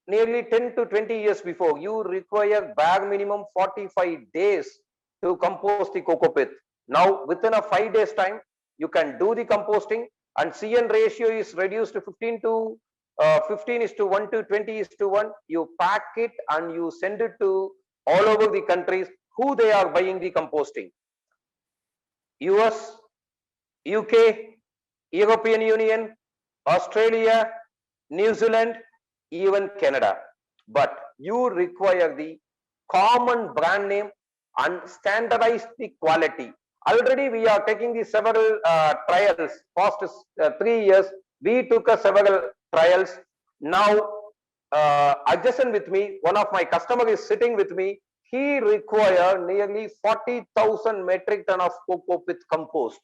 nearly 10 to 20 years before, you require bag minimum 45 days to compost the cocoa pith. Now, within a 5 days time, you can do the composting, and CN ratio is reduced to 15:1 to 20:1. You pack it and you send it to all over the countries who they are buying the composting. US, UK, European Union, Australia, New Zealand, even Canada. But you require the common brand name and standardize the quality. Already we are taking the several trials. Past 3 years, we took several trials. Now, adjacent with me, one of my customer is sitting with me. He require nearly 40,000 metric ton of cocoa pith compost.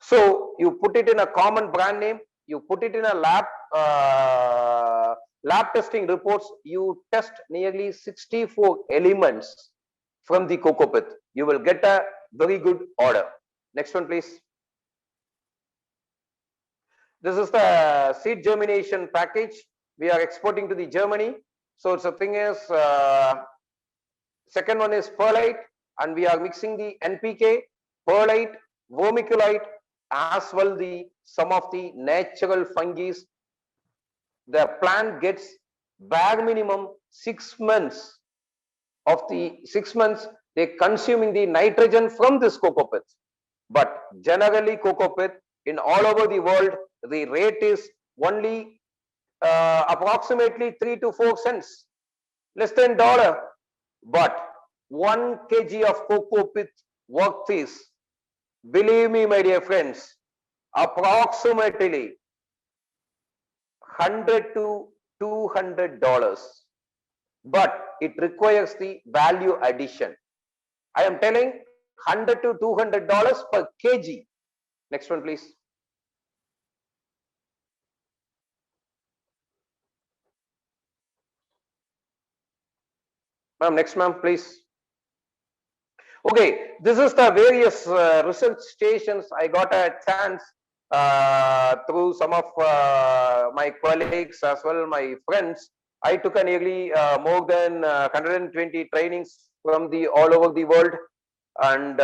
So you put it in a common brand name, you put it in a lab testing reports, you test nearly 64 elements from the cocoa pith. You will get a very good order. Next one, please. This is the seed germination package. We are exporting to the Germany. So the thing is, second one is perlite, and we are mixing the NPK, perlite, vermiculite, as well some of the natural fungi. The plant gets bag minimum 6 months. Of the 6 months, they consuming the nitrogen from this cocoa pith. But generally, cocoa pith in all over the world, the rate is only approximately 3 to 4 cents, less than $1. But 1 kg of cocoa pith worth is, believe me, my dear friends, approximately $100 to $200. But it requires the value addition. I am telling $100 to $200 per kg. Next one, please. Ma'am, next ma'am, please. Okay, this is the various research stations. I got a chance through some of my colleagues as well, my friends. I took a nearly more than 120 trainings from all over the world, and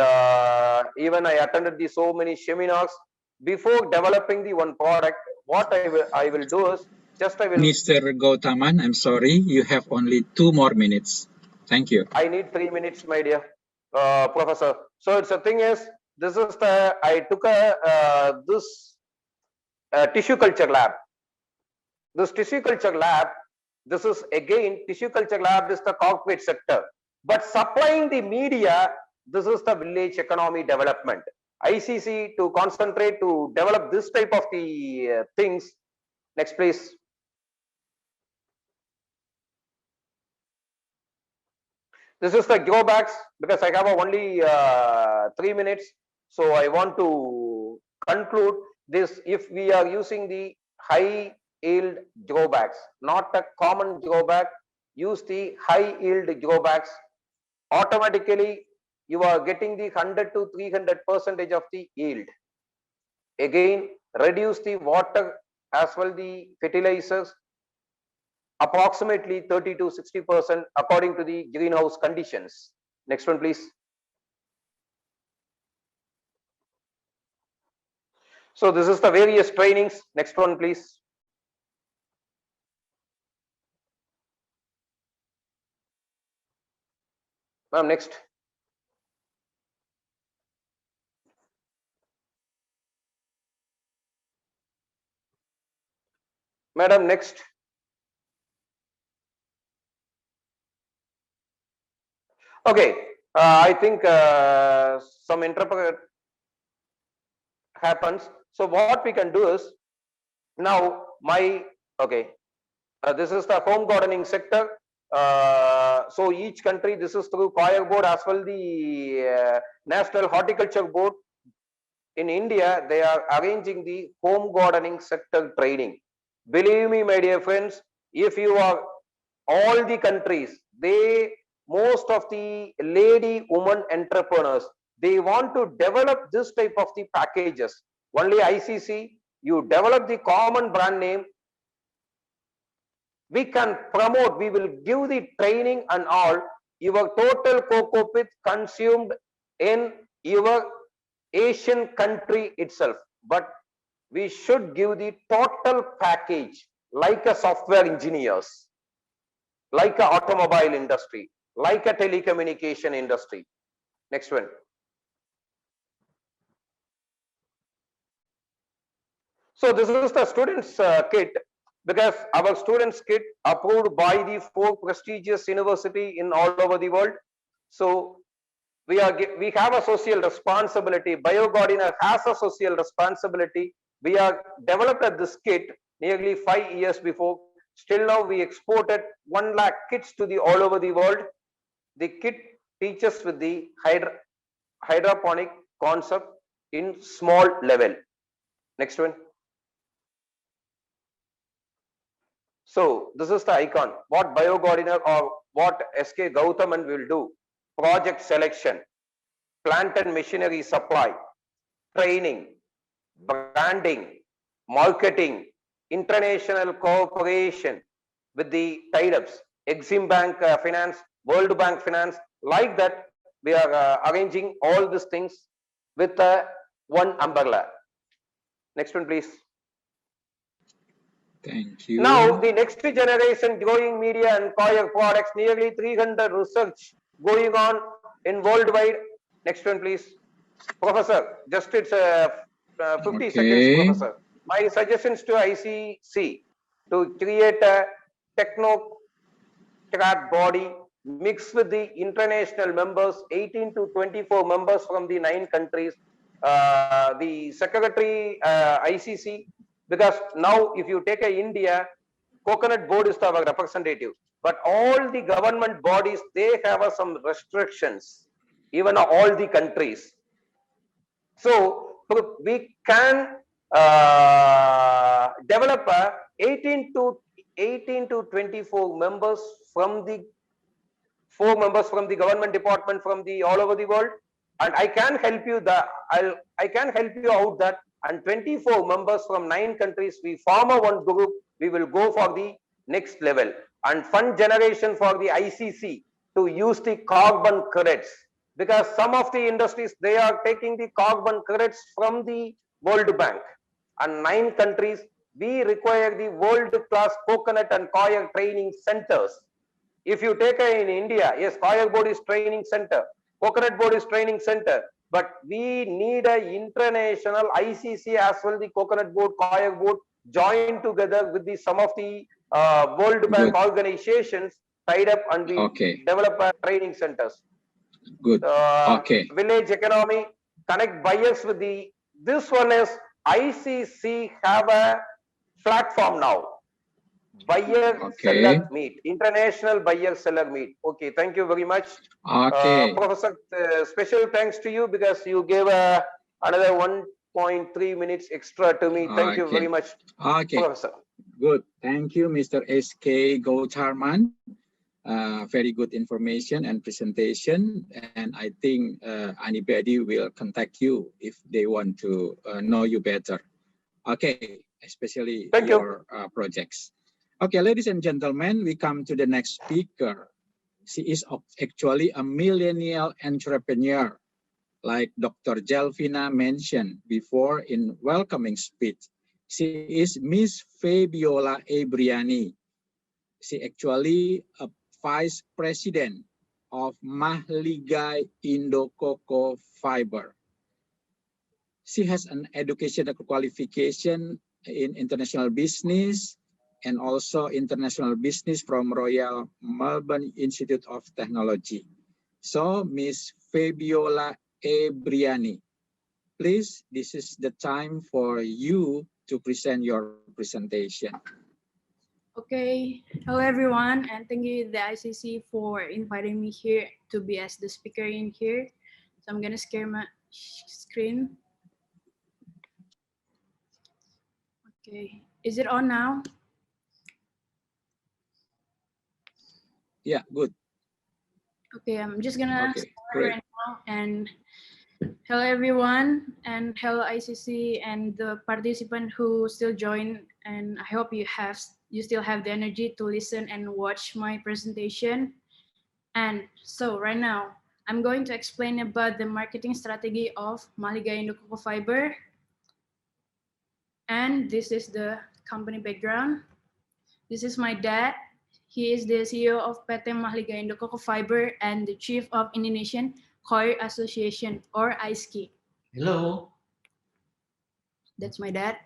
even I attended so many seminars. Before developing the one product, what I will do is Mr. Gautaman, I'm sorry, you have only 2 more minutes. Thank you. I need 3 minutes, my dear professor. So it's the thing is, this is I took this tissue culture lab. This tissue culture lab, this is again, tissue culture lab is the corporate sector, but supplying the media, this is the village economy development. ICC to concentrate to develop this type of the things. Next, please. This is the grow bags, because I have only 3 minutes, so I want to conclude this. If we are using the high yield grow bags, not a common grow bag, use the high yield grow bags, automatically you are getting the 100 to 300% of the yield. Again, reduce the water as well the fertilizers, approximately 30 to 60% according to the greenhouse conditions. Next one, please. So this is the various trainings. Next one, please. Ma'am, next. Madam, next. Okay, I think some interpreter happens. So what we can do is, now this is the home gardening sector. So each country, this is through Choir Board as well the National Horticulture Board. In India, they are arranging the home gardening sector training. Believe me, my dear friends, if you are all the countries, most of the lady woman entrepreneurs, they want to develop this type of the packages. Only ICC, you develop the common brand name, we can promote, we will give the training and all. Your total cocoa pith consumed in your Asian country itself, but we should give the total package, like a software engineers, like a automobile industry, like a telecommunication industry. Next one. So this is the students kit, because our students kit approved by the 4 prestigious university in all over the world. So we have a social responsibility. BioGardiner has a social responsibility. We are developed this kit nearly 5 years before. Still now we exported 1 lakh kits to the all over the world. The kit teaches with the hydroponic concept in small level. Next one. So this is the icon. What BioGardiner or what SK Gautaman will do: project selection, plant and machinery supply, training, branding, marketing, international cooperation with the tie-ups, Exim Bank Finance, World Bank Finance. Like that, we are arranging all these things with one umbrella. Next one, please. Thank you. Now, the next generation growing media and coir products, nearly 300 research going on in worldwide. Next one, please. Professor, just it's 50 seconds, Professor. My suggestions to ICC to create a technocrat body mixed with the international members, 18 to 24 members from the 9 countries. The secretary ICC, because now if you take India, coconut board is our representative, but all the government bodies, they have some restrictions, even all the countries. So we can develop 18 to 24 members from the 4 members from the government department from the all over the world, and I can help you I can help you out that, and 24 members from 9 countries, we form one group. We will go for the next level and fund generation for the ICC to use the carbon credits, because some of the industries, they are taking the carbon credits from the World Bank, and 9 countries, we require the world class coconut and coir training centers. If you take in India, yes, coir board is training center, coconut board is training center, but we need a international ICC as well, the Coconut Board, Kayak Board, join together with the some of the World Bank Good. organizations tied up, and we Okay. develop training centers. Good. Okay. Village economy, connect buyers with the, this one is ICC have a platform now. Buyer Okay. seller meet, international buyer seller meet. Okay, thank you very much. Okay. Professor, special thanks to you because you gave another 1.3 minutes extra to me. Thank you very much, Okay. Professor. Good. Thank you, Mr. S.K. Gautarman. Very good information and presentation. And I think anybody will contact you if they want to know you better. Okay, especially Thank your projects. Okay, ladies and gentlemen, we come to the next speaker. She is actually a millennial entrepreneur, like Dr. Jelvina mentioned before in welcoming speech. She is Miss Fabiola Ebriani. She actually a vice president of Mahligai Indo Cocoa Fiber. She has an educational qualification in international business and also international business from Royal Melbourne Institute of Technology. So, Miss Fabiola Ebriani, please, this is the time for you to present your presentation. Okay, hello everyone, and thank you the ICC for inviting me here to be as the speaker in here. So I'm gonna share my screen. Okay, is it on now? Yeah, good. Okay, I'm just gonna start great. right now. And hello everyone, and hello ICC and the participant who still join. And I hope you still have the energy to listen and watch my presentation. And so right now, I'm going to explain about the marketing strategy of Mahligai Indo Cocoa Fiber. And this is the company background. This is my dad. He is the CEO of PT Mahligai Indo Cocoa Fiber and the chief of Indonesian Coir Association, or ISKI. Hello. That's my dad.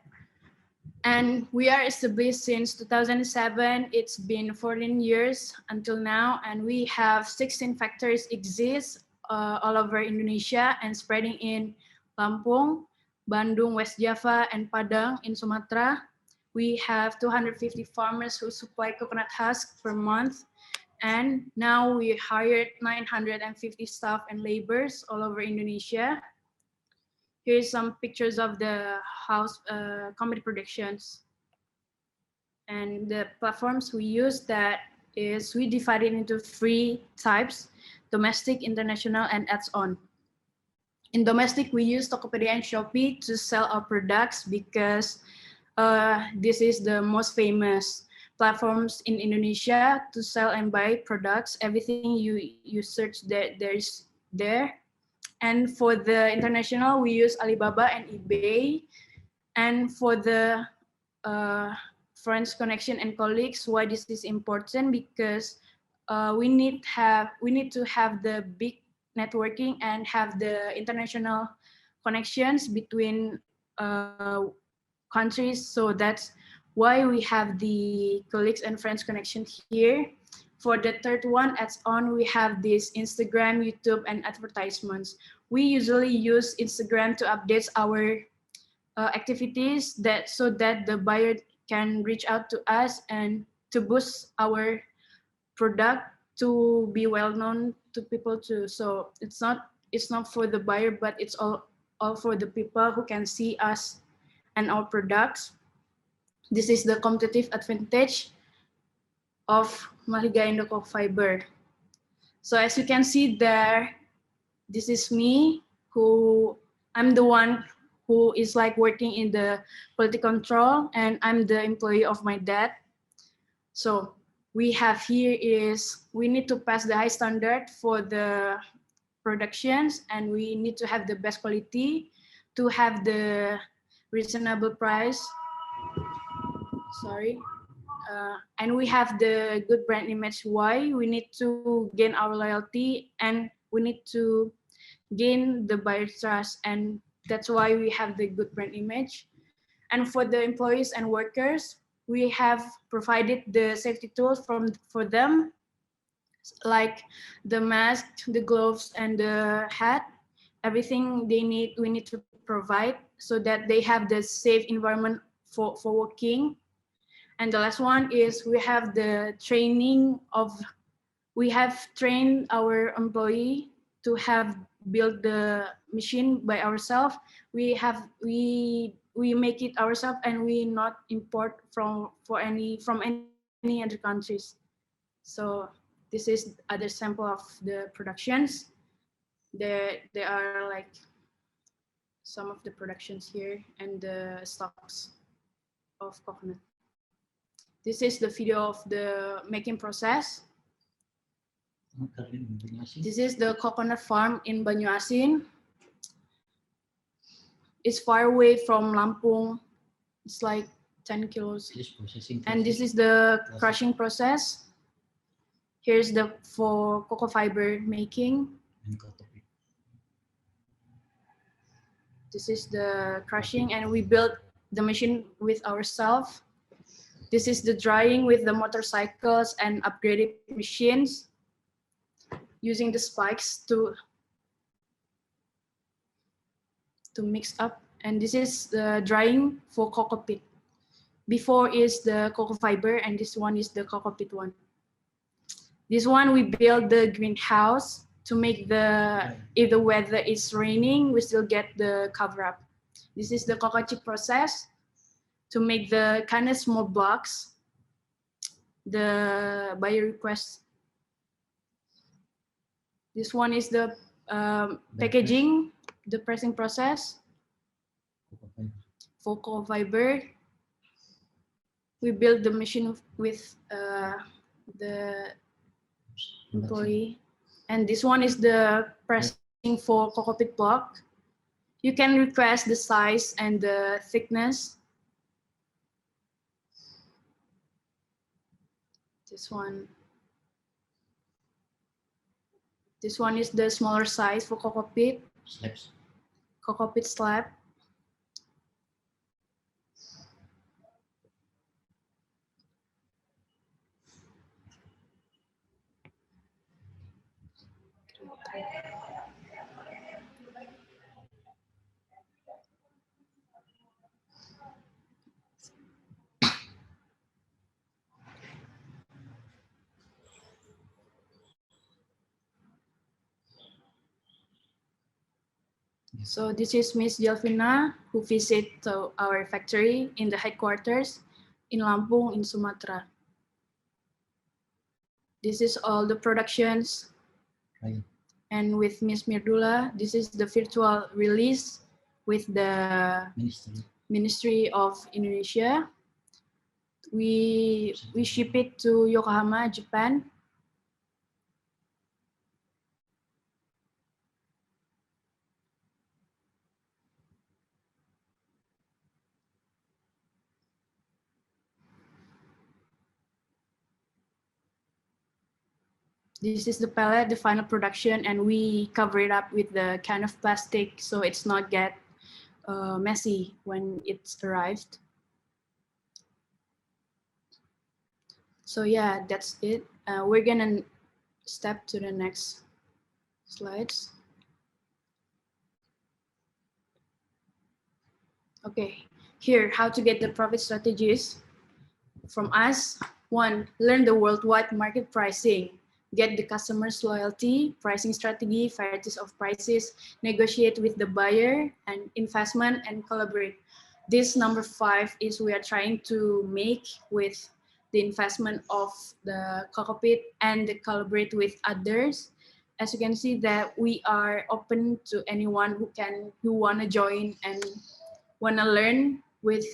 And we are established since 2007. It's been 14 years until now, and we have 16 factories exist all over Indonesia and spreading in Lampung, Bandung, West Java, and Padang in Sumatra. We have 250 farmers who supply coconut husk per month. And now we hired 950 staff and laborers all over Indonesia. Here's some pictures of the house company productions. And the platforms we use that is we divide it into 3 types: domestic, international, and ads-on. In domestic, we use Tokopedia and Shopee to sell our products because this is the most famous platforms in Indonesia to sell and buy products. Everything you search there. And for the international, we use Alibaba and eBay. And for the friends, connection, and colleagues, why this is important? Because we need to have the big networking and have the international connections between countries. So that's why we have the colleagues and friends connection here. For the third one, ads-on, we have this Instagram, YouTube, and advertisements. We usually use Instagram to update our activities so that the buyer can reach out to us and to boost our product to be well known to people too. So it's not for the buyer, but it's all for the people who can see us and our products. This is the competitive advantage of Mahligai Indo Cocoa Fiber. So as you can see there, this is me, who I'm the one who is like working in the quality control, and I'm the employee of my dad. So we have here is we need to pass the high standard for the productions, and we need to have the best quality, to have the reasonable price. Sorry. And we have the good brand image. Why? We need to gain our loyalty, and we need to gain the buyer trust, and that's why we have the good brand image. And for the employees and workers, we have provided the safety tools for them, like the mask, the gloves, and the hat. Everything they need, we need to provide so that they have the safe environment for working. And the last one is we have the training of, we have trained our employee to have built the machine by ourselves. We make it ourselves, and we not import from any other countries. So this is other sample of the productions. There are like some of the productions here and the stocks of coconut. This is the video of the making process. This is the coconut farm in Banyuasin. It's far away from Lampung. It's like 10 kilos. And this is the crushing process. Here's the for cocoa fiber making. This is the crushing, and we built the machine with ourselves. This is the drying with the motorcycles and upgraded machines using the spikes to mix up. And this is the drying for cocoa pit. Before is the cocoa fiber, and this one is the cocoa pit one. This one we build the greenhouse to make the, if the weather is raining, we still get the cover up. This is the cocoa chip process to make the kind of small blocks. The buyer request. This one is the packaging, the pressing process for cocoa fiber. We build the machine with the employee. And this one is the pressing for cocoa pit block. You can request the size and the thickness. This one is the smaller size for cocoa pit. Slabs. Cocoa pit slab. So this is Miss Delvina, who visit our factory in the headquarters in Lampung in Sumatra. This is all the productions. Right. And with Miss Mirdula, this is the virtual release with the Ministry of Indonesia. We ship it to Yokohama, Japan. This is the pallet, the final production, and we cover it up with the kind of plastic so it's not get messy when it's arrived. So yeah, that's it. We're gonna step to the next slides. Okay, here, how to get the profit strategies from us. 1, learn the worldwide market pricing. Get the customer's loyalty, pricing strategy, varieties of prices, negotiate with the buyer, and investment and collaborate. This number 5 is we are trying to make with the investment of the cocoa pit and collaborate with others. As you can see that we are open to anyone who wanna join and wanna learn with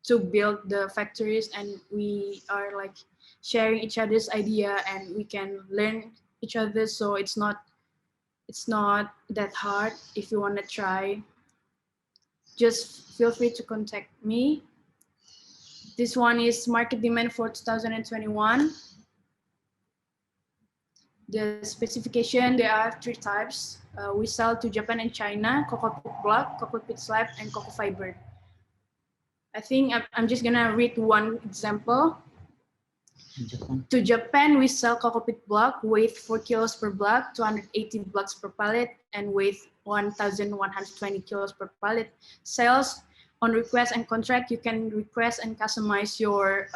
to build the factories, and we are like sharing each other's idea and we can learn each other, so it's not that hard. If you want to try, just feel free to contact me. This one is market demand for 2021. The specification, there are 3 types. We sell to Japan and China: cocoa pit block, cocoa pit slab, and cocoa fiber. I think I'm just gonna read one example. To Japan, we sell cocoa pit block, weight 4 kilos per block, 280 blocks per pallet, and weight 1,120 kilos per pallet. Sales on request and contract, you can request and customize your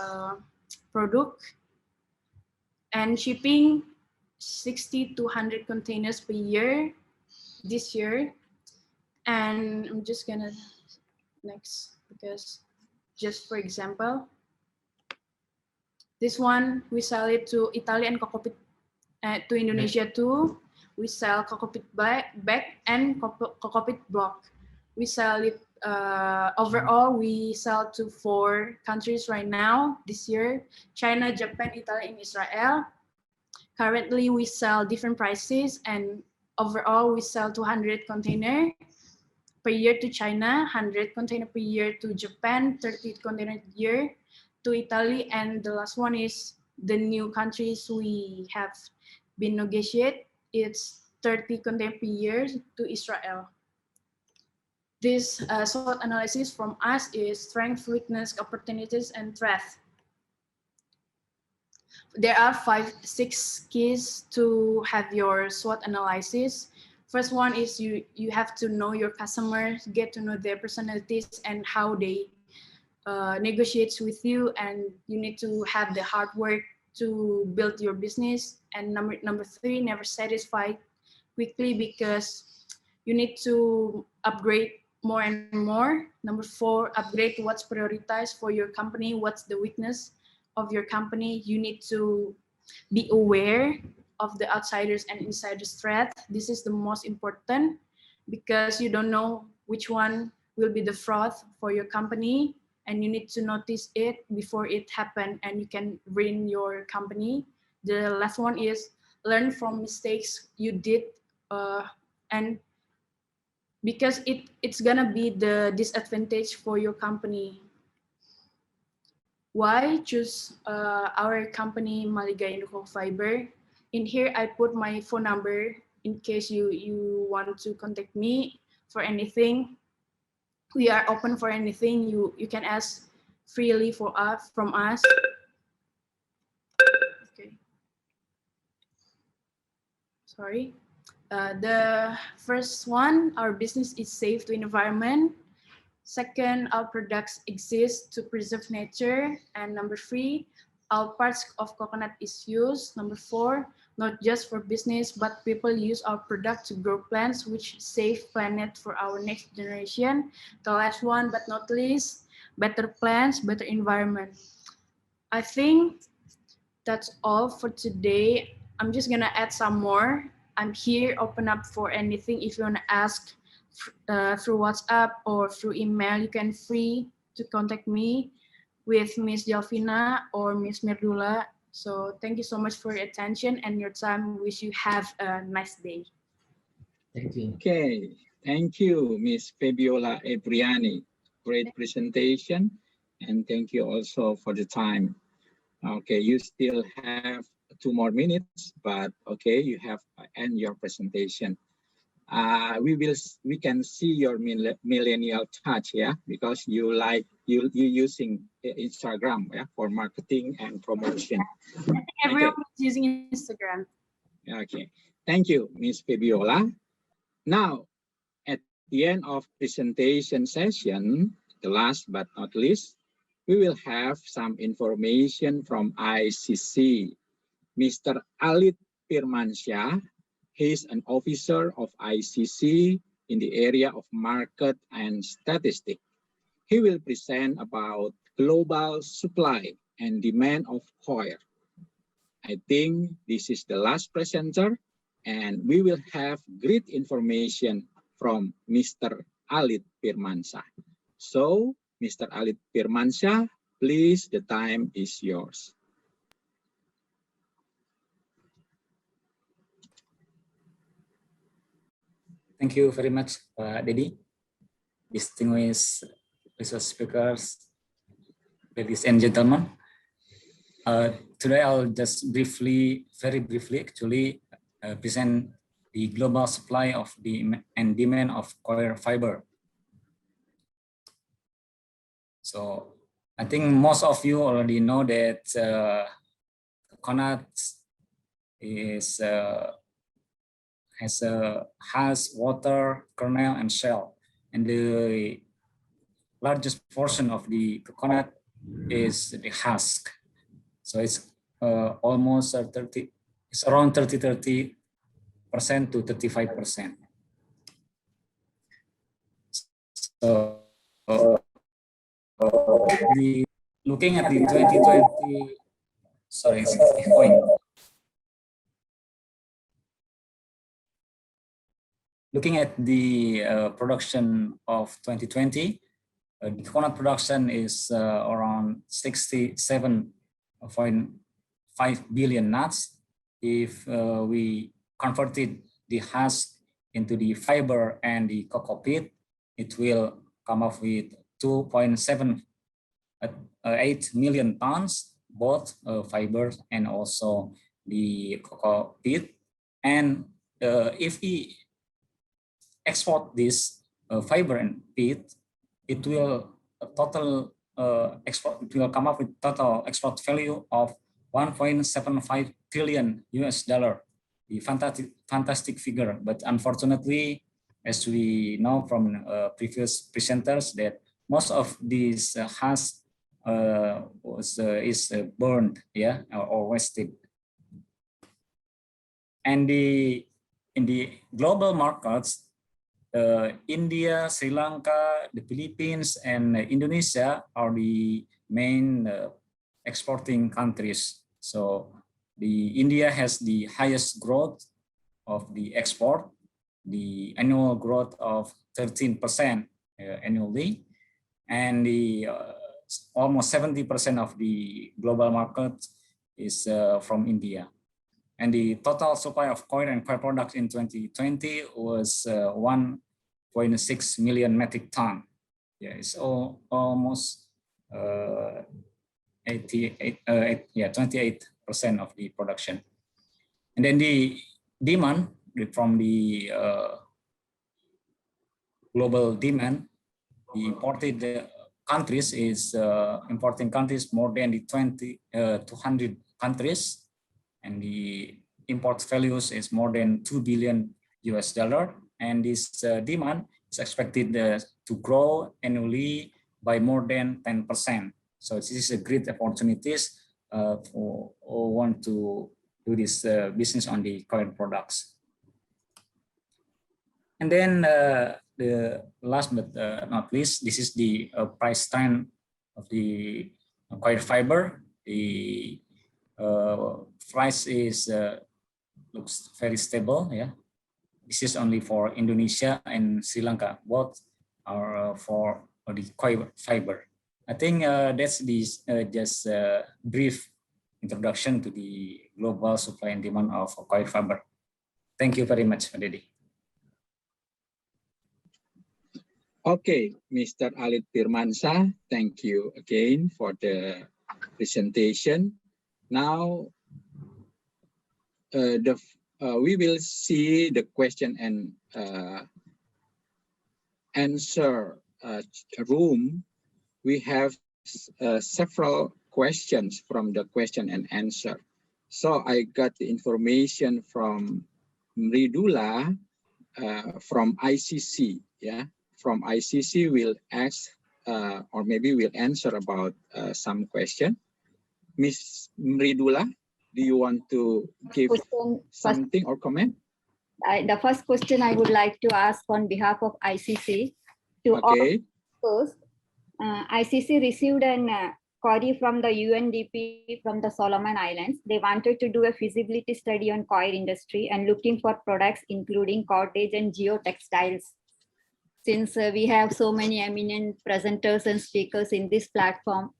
product. And shipping, 60 to 100 containers per year this year. And I'm just gonna next, because just for example, this one, we sell it to Italy and cocoa pit, to Indonesia too. We sell cocoa pit bag and cocoa pit block. We sell it, overall, we sell to 4 countries right now this year: China, Japan, Italy, and Israel. Currently, we sell different prices, and overall, we sell 200 container per year to China, 100 container per year to Japan, 30 container per year to Italy, and the last one is the new countries we have been negotiate. It's 30 container per year to Israel. This SWOT analysis from us is strength, weakness, opportunities, and threats. There are 5-6 keys to have your SWOT analysis. First one is you have to know your customers, get to know their personalities and how they negotiate with you, and you need to have the hard work to build your business. And number 3, never satisfied quickly, because you need to upgrade more and more. Number 4, upgrade what's prioritized for your company, what's the weakness of your company. You need to be aware of the outsiders and insiders threat. This is the most important, because you don't know which one will be the fraud for your company, and you need to notice it before it happens, and you can ruin your company. The last one is learn from mistakes you did, and because it's gonna be the disadvantage for your company. Why choose our company, Maliga Indo Fiber? In here, I put my phone number in case you want to contact me for anything. We are open for anything. You can ask freely from us. Okay. Sorry. The first one, our business is safe to environment. Second, our products exist to preserve nature. And number 3, all parts of coconut is used. Number 4, not just for business, but people use our product to grow plants which save planet for our next generation. The last one, but not least, better plants, better environment. I think that's all for today. I'm just gonna add some more. I'm here, open up for anything. If you wanna ask through WhatsApp or through email, you can free to contact me with Miss Delfina or Miss Merdula. So thank you so much for your attention and your time. Wish you have a nice day. Thank you. Okay, thank you, Miss Fabiola Ebriani. Great presentation, and thank you also for the time. Okay, you still have 2 more minutes, but okay, you have end your presentation. We can see your millennial touch, yeah, because you using Instagram, yeah, for marketing and promotion. Everyone is using Instagram. Okay, thank you, Miss Fabiola. Now, at the end of presentation session, the last but not least, we will have some information from ICC. Mr. Alit Firmansyah, he is an officer of ICC in the area of market and statistics. He will present about global supply and demand of coir. I think this is the last presenter, and we will have great information from Mr. Alit Firmansyah. So, Mr. Alit Firmansyah, please, the time is yours. Thank you very much, Pak Dedi. Distinguished resource speakers, ladies and gentlemen. Today I'll just very briefly actually present the global supply of and demand of coir fiber. So I think most of you already know that coconut has water, kernel, and shell, and the largest portion of the coconut is the husk. So it's almost 30. It's around 30% to 35%. So looking at the 2020, sorry, it's going. Looking at the production of 2020, the coconut production is around 67.5 billion nuts. If we converted the husk into the fiber and the cocoa pit, it will come up with 2.78 million tons, both fibers and also the cocoa pit. And if we export this fiber and pit, it will it will come up with total export value of 1.75 trillion US dollar. The fantastic figure, but unfortunately, as we know from previous presenters, that most of these husk is burned, yeah, or wasted. And in the global markets, India, Sri Lanka, the Philippines, and Indonesia are the main exporting countries. So India has the highest growth of the export, the annual growth of 13% annually, and the almost 70% of the global market is from India. And the total supply of coir and coir products in 2020 was 1.6 million metric ton. Yeah, it's almost 28% of the production. And then the demand from the global demand, the imported countries is importing countries more than the 200 countries. And the import values is more than 2 billion US dollar. And this demand is expected to grow annually by more than 10%. So this is a great opportunities for who want to do this business on the coir products. And then the last but not least, this is the price trend of the coir fiber. The price is looks very stable. Yeah, this is only for Indonesia and Sri Lanka. Both are for the coir fiber. I think that's this just brief introduction to the global supply and demand of coir fiber. Thank you very much, Dedi. Okay, Mr. Alit Firmansyah, thank you again for the presentation. Now, we will see the question and answer room. We have several questions from the question and answer. So I got the information from Mridula from ICC. Yeah, from ICC we'll ask or maybe we'll answer about some question. Miss Mridula, do you want to give something or comment? The first question I would like to ask on behalf of ICC to okay. all first. ICC received an query from the UNDP from the Solomon Islands. They wanted to do a feasibility study on coir industry and looking for products including cottage and geotextiles. Since we have so many eminent presenters and speakers in this platform,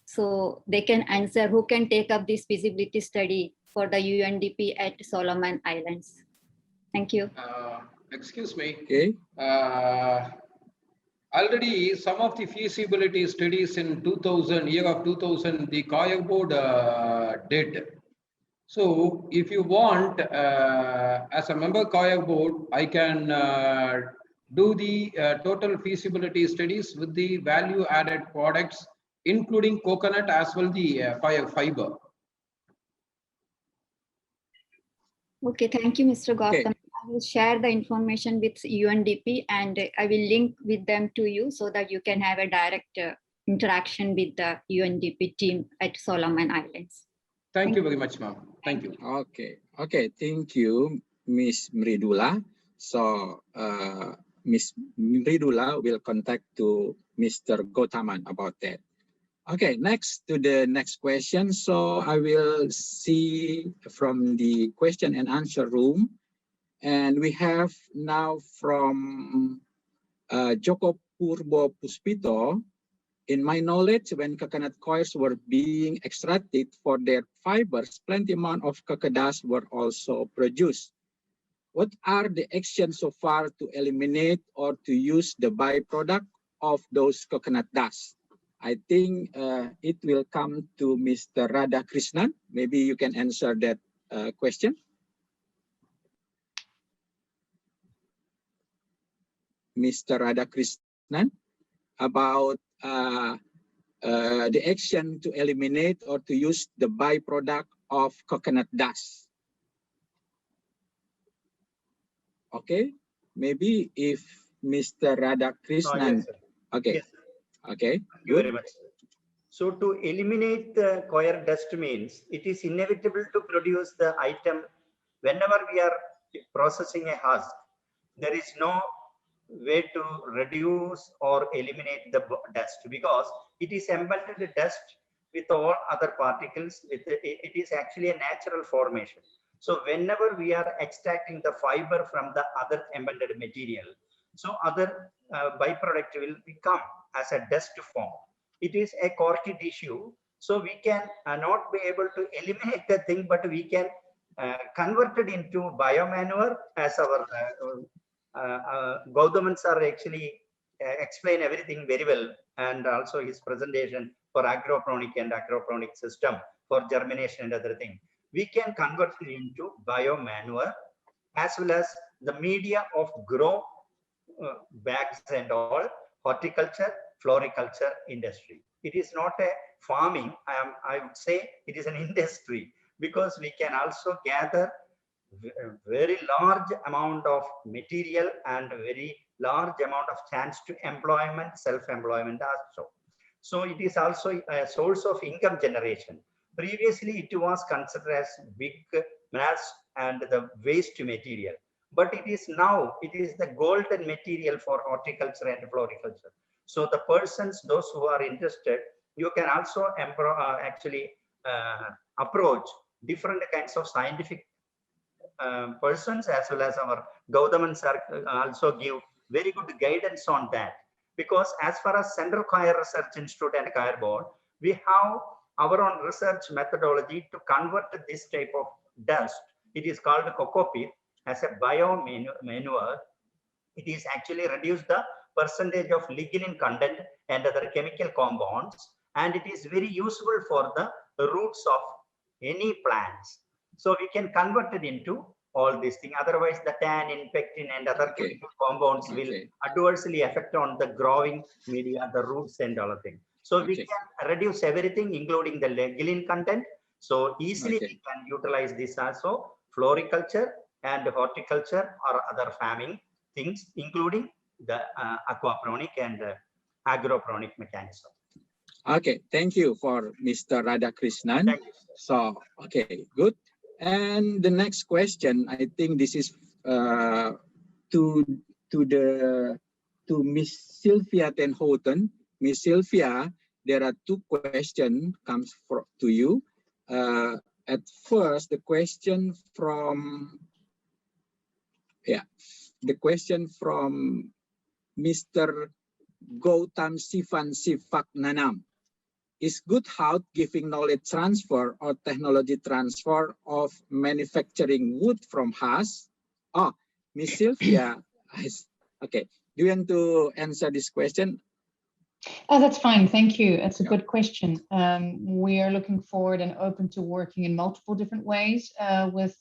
so they can answer who can take up this feasibility study for the UNDP at Solomon Islands. Thank you. Excuse me. Okay. Already some of the feasibility studies in 2000, the coir board did. So if you want, as a member COIA board, I can do the total feasibility studies with the value added products, including coconut as well the COIA fiber. Okay, thank you, Mr. Okay. Gautam. I will share the information with UNDP and I will link with them to you so that you can have a direct interaction with the UNDP team at Solomon Islands. Thank you very much, ma'am. Thank you. Okay. Okay. Thank you, Miss Mridula. So, Miss Mridula will contact to Mr. Gautaman about that. Okay, next to the next question. So I will see from the question and answer room. And we have now from Joko Purbo Puspito. In my knowledge, when coconut coils were being extracted for their fibers, plenty amount of cocoa dust were also produced. What are the actions so far to eliminate or to use the byproduct of those coconut dust? I think it will come to Mr. Radhakrishnan. Maybe you can answer that question. Mr. Radhakrishnan, about the action to eliminate or to use the byproduct of coconut dust. Okay, maybe if Mr. Radhakrishnan, yes, okay, yes. Okay, Thank you very much. So to eliminate the coir dust means it is inevitable to produce the item whenever we are processing a husk. There is no way to reduce or eliminate the dust because it is embedded dust with all other particles. It is actually a natural formation. So whenever we are extracting the fiber from the other embedded material, so other byproduct will become as a dust form. It is a corky tissue, so we can not be able to eliminate the thing, but we can convert it into biomanure, as our Gautaman sir actually explain everything very well, and also his presentation for agroponic and agroponic system for germination and other thing. We can convert it into biomanure as well as the media of grow bags and all, horticulture, floriculture industry. It is not a farming, I would say it is an industry, because we can also gather very large amount of material and very large amount of chance to employment, self-employment also. So it is also a source of income generation. Previously, it was considered as big mass and the waste material. But it is now, it is the golden material for horticulture and floriculture. So the persons, those who are interested, you can also actually approach different kinds of scientific persons, as well as our Gautaman sir also give very good guidance on that. Because as far as Central Coir Research Institute and Coir Board, we have our own research methodology to convert this type of dust. It is called cocoa pit as a biomanure. It is actually reduce the percentage of lignin content and other chemical compounds, and it is very useful for the roots of any plants. So we can convert it into all these things. Otherwise, the tannin, pectin, and other chemical compounds will adversely affect on the growing media, the roots and other things. So we can reduce everything, including the lignin content. So easily we can utilize this also, floriculture and horticulture or other farming things, including the aquaponic and agroponic mechanism. Okay, thank you for Mr. Radhakrishnan. Thank you. So, okay, good. And the next question, I think this is to Miss Sylvia ten Houten. Miss Sylvia, there are two questions comes to you. At first, the question from Mr. Gautam Sivan Sivak Nanam. Is Good Health giving knowledge transfer or technology transfer of manufacturing wood from Husk? Oh, Miss Sylvia, okay. Do you want to answer this question? Oh, that's fine. Thank you. That's a good question. We are looking forward and open to working in multiple different ways with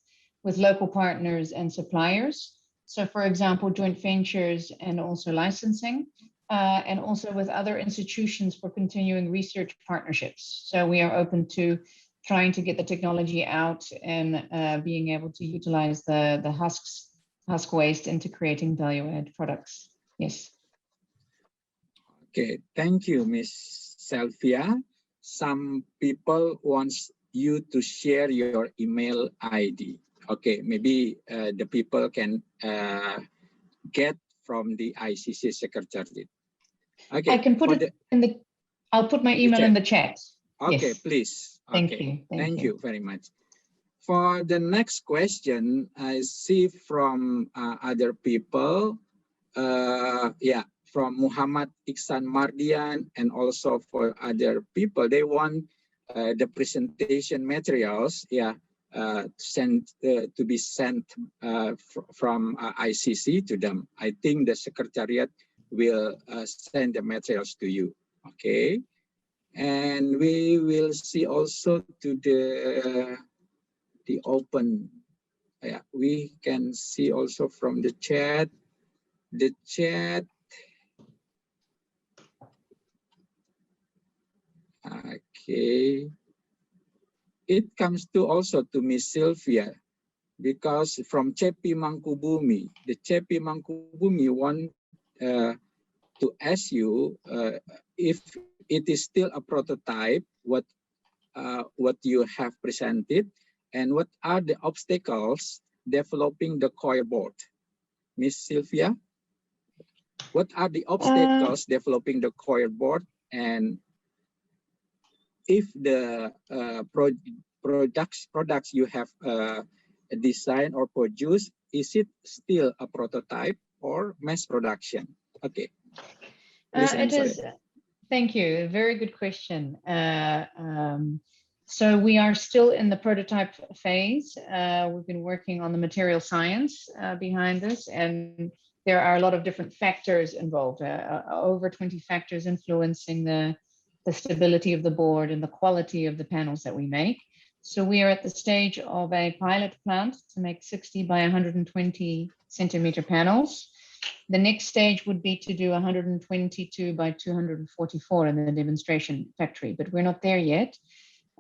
local partners and suppliers. So, for example, joint ventures and also licensing, and also with other institutions for continuing research partnerships. So we are open to trying to get the technology out and being able to utilize the husk waste into creating value-add products. Yes. Okay, thank you, Miss Sylvia. Some people want you to share your email ID. Okay, maybe the people can get from the ICC secretariat. Okay, I can put it in the. I'll put my email in the chat. Okay, yes. Please. Thank okay. you. Thank you very much. For the next question, I see from other people. Yeah, from Muhammad Iksan Mardian and also for other people, they want the presentation materials, yeah, to be sent from ICC to them. I think the secretariat will send the materials to you. Okay, and we will see also to the open. Yeah, we can see also from the chat. The chat. Okay. It comes to also to Miss Sylvia, because from Cepi Mangkubumi, the Cepi Mangkubumi want to ask you if it is still a prototype, what you have presented, and what are the obstacles developing the coir board. Miss Sylvia, what are the obstacles developing the coir board, and if the products you have designed or produced, is it still a prototype or mass production? Okay. It is. Thank you. A very good question. So we are still in the prototype phase. We've been working on the material science behind this, and there are a lot of different factors involved, over 20 factors influencing the stability of the board and the quality of the panels that we make. So we are at the stage of a pilot plant to make 60 by 120 centimeter panels. The next stage would be to do 122 by 244 in the demonstration factory, but we're not there yet.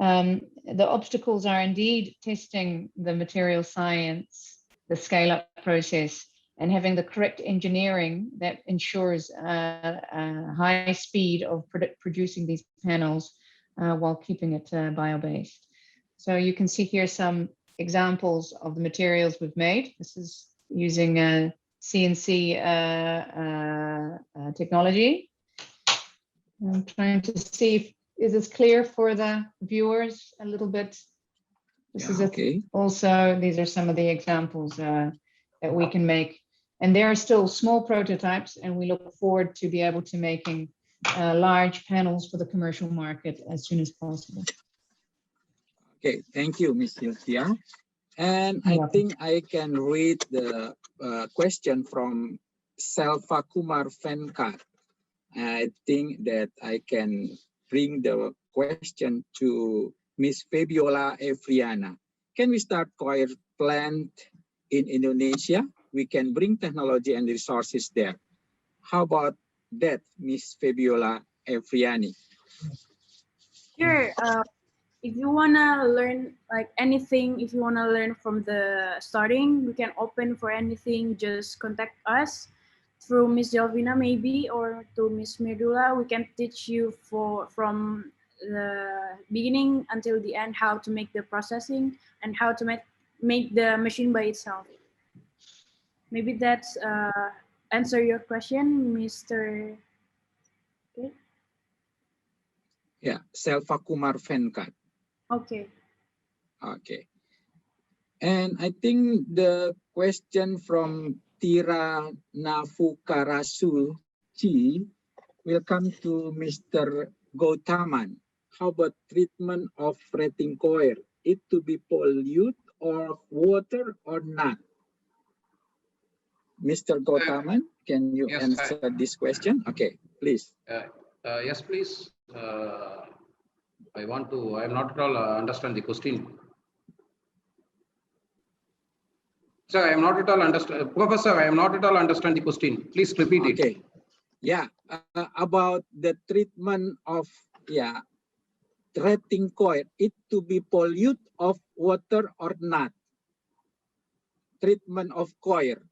The obstacles are indeed testing the material science, the scale-up process, and having the correct engineering that ensures a high speed of producing these panels while keeping it bio-based. So you can see here some examples of the materials we've made. This is using CNC technology. I'm trying to see if is this clear for the viewers a little bit. This is okay. Also, these are some of the examples that we can make. And there are still small prototypes, and we look forward to be able to making large panels for the commercial market as soon as possible. Okay, thank you, Ms. Sylvia. And I think I can read the question from Selva Kumar Venkat. I think that I can bring the question to Ms. Fabiola Evriana. Can we start coir plant in Indonesia? We can bring technology and resources there. How about that, Ms. Fabiola Evriani? Sure. If you wanna learn like anything, if you wanna learn from the starting, we can open for anything. Just contact us through Miss Jelvina maybe, or to Miss Medula. We can teach you from the beginning until the end how to make the processing and how to make the machine by itself. Maybe that's answer your question, Mr. Okay. Yeah, Selva Kumar Venkat. Okay. Okay. And I think the question from Tira Nafukarasu-Chi will come to Mr. Gautaman. How about treatment of fretting coir? It to be pollute or water or not? Mr. Gautaman, can you answer this question? Okay, please. Yes, please. I'm not at all understand the question. Sir, I am not at all understand. Professor, I am not at all understand the question. Please repeat it. Okay. Yeah, about the treatment of treating coir, it to be pollute of water or not? Treatment of coir.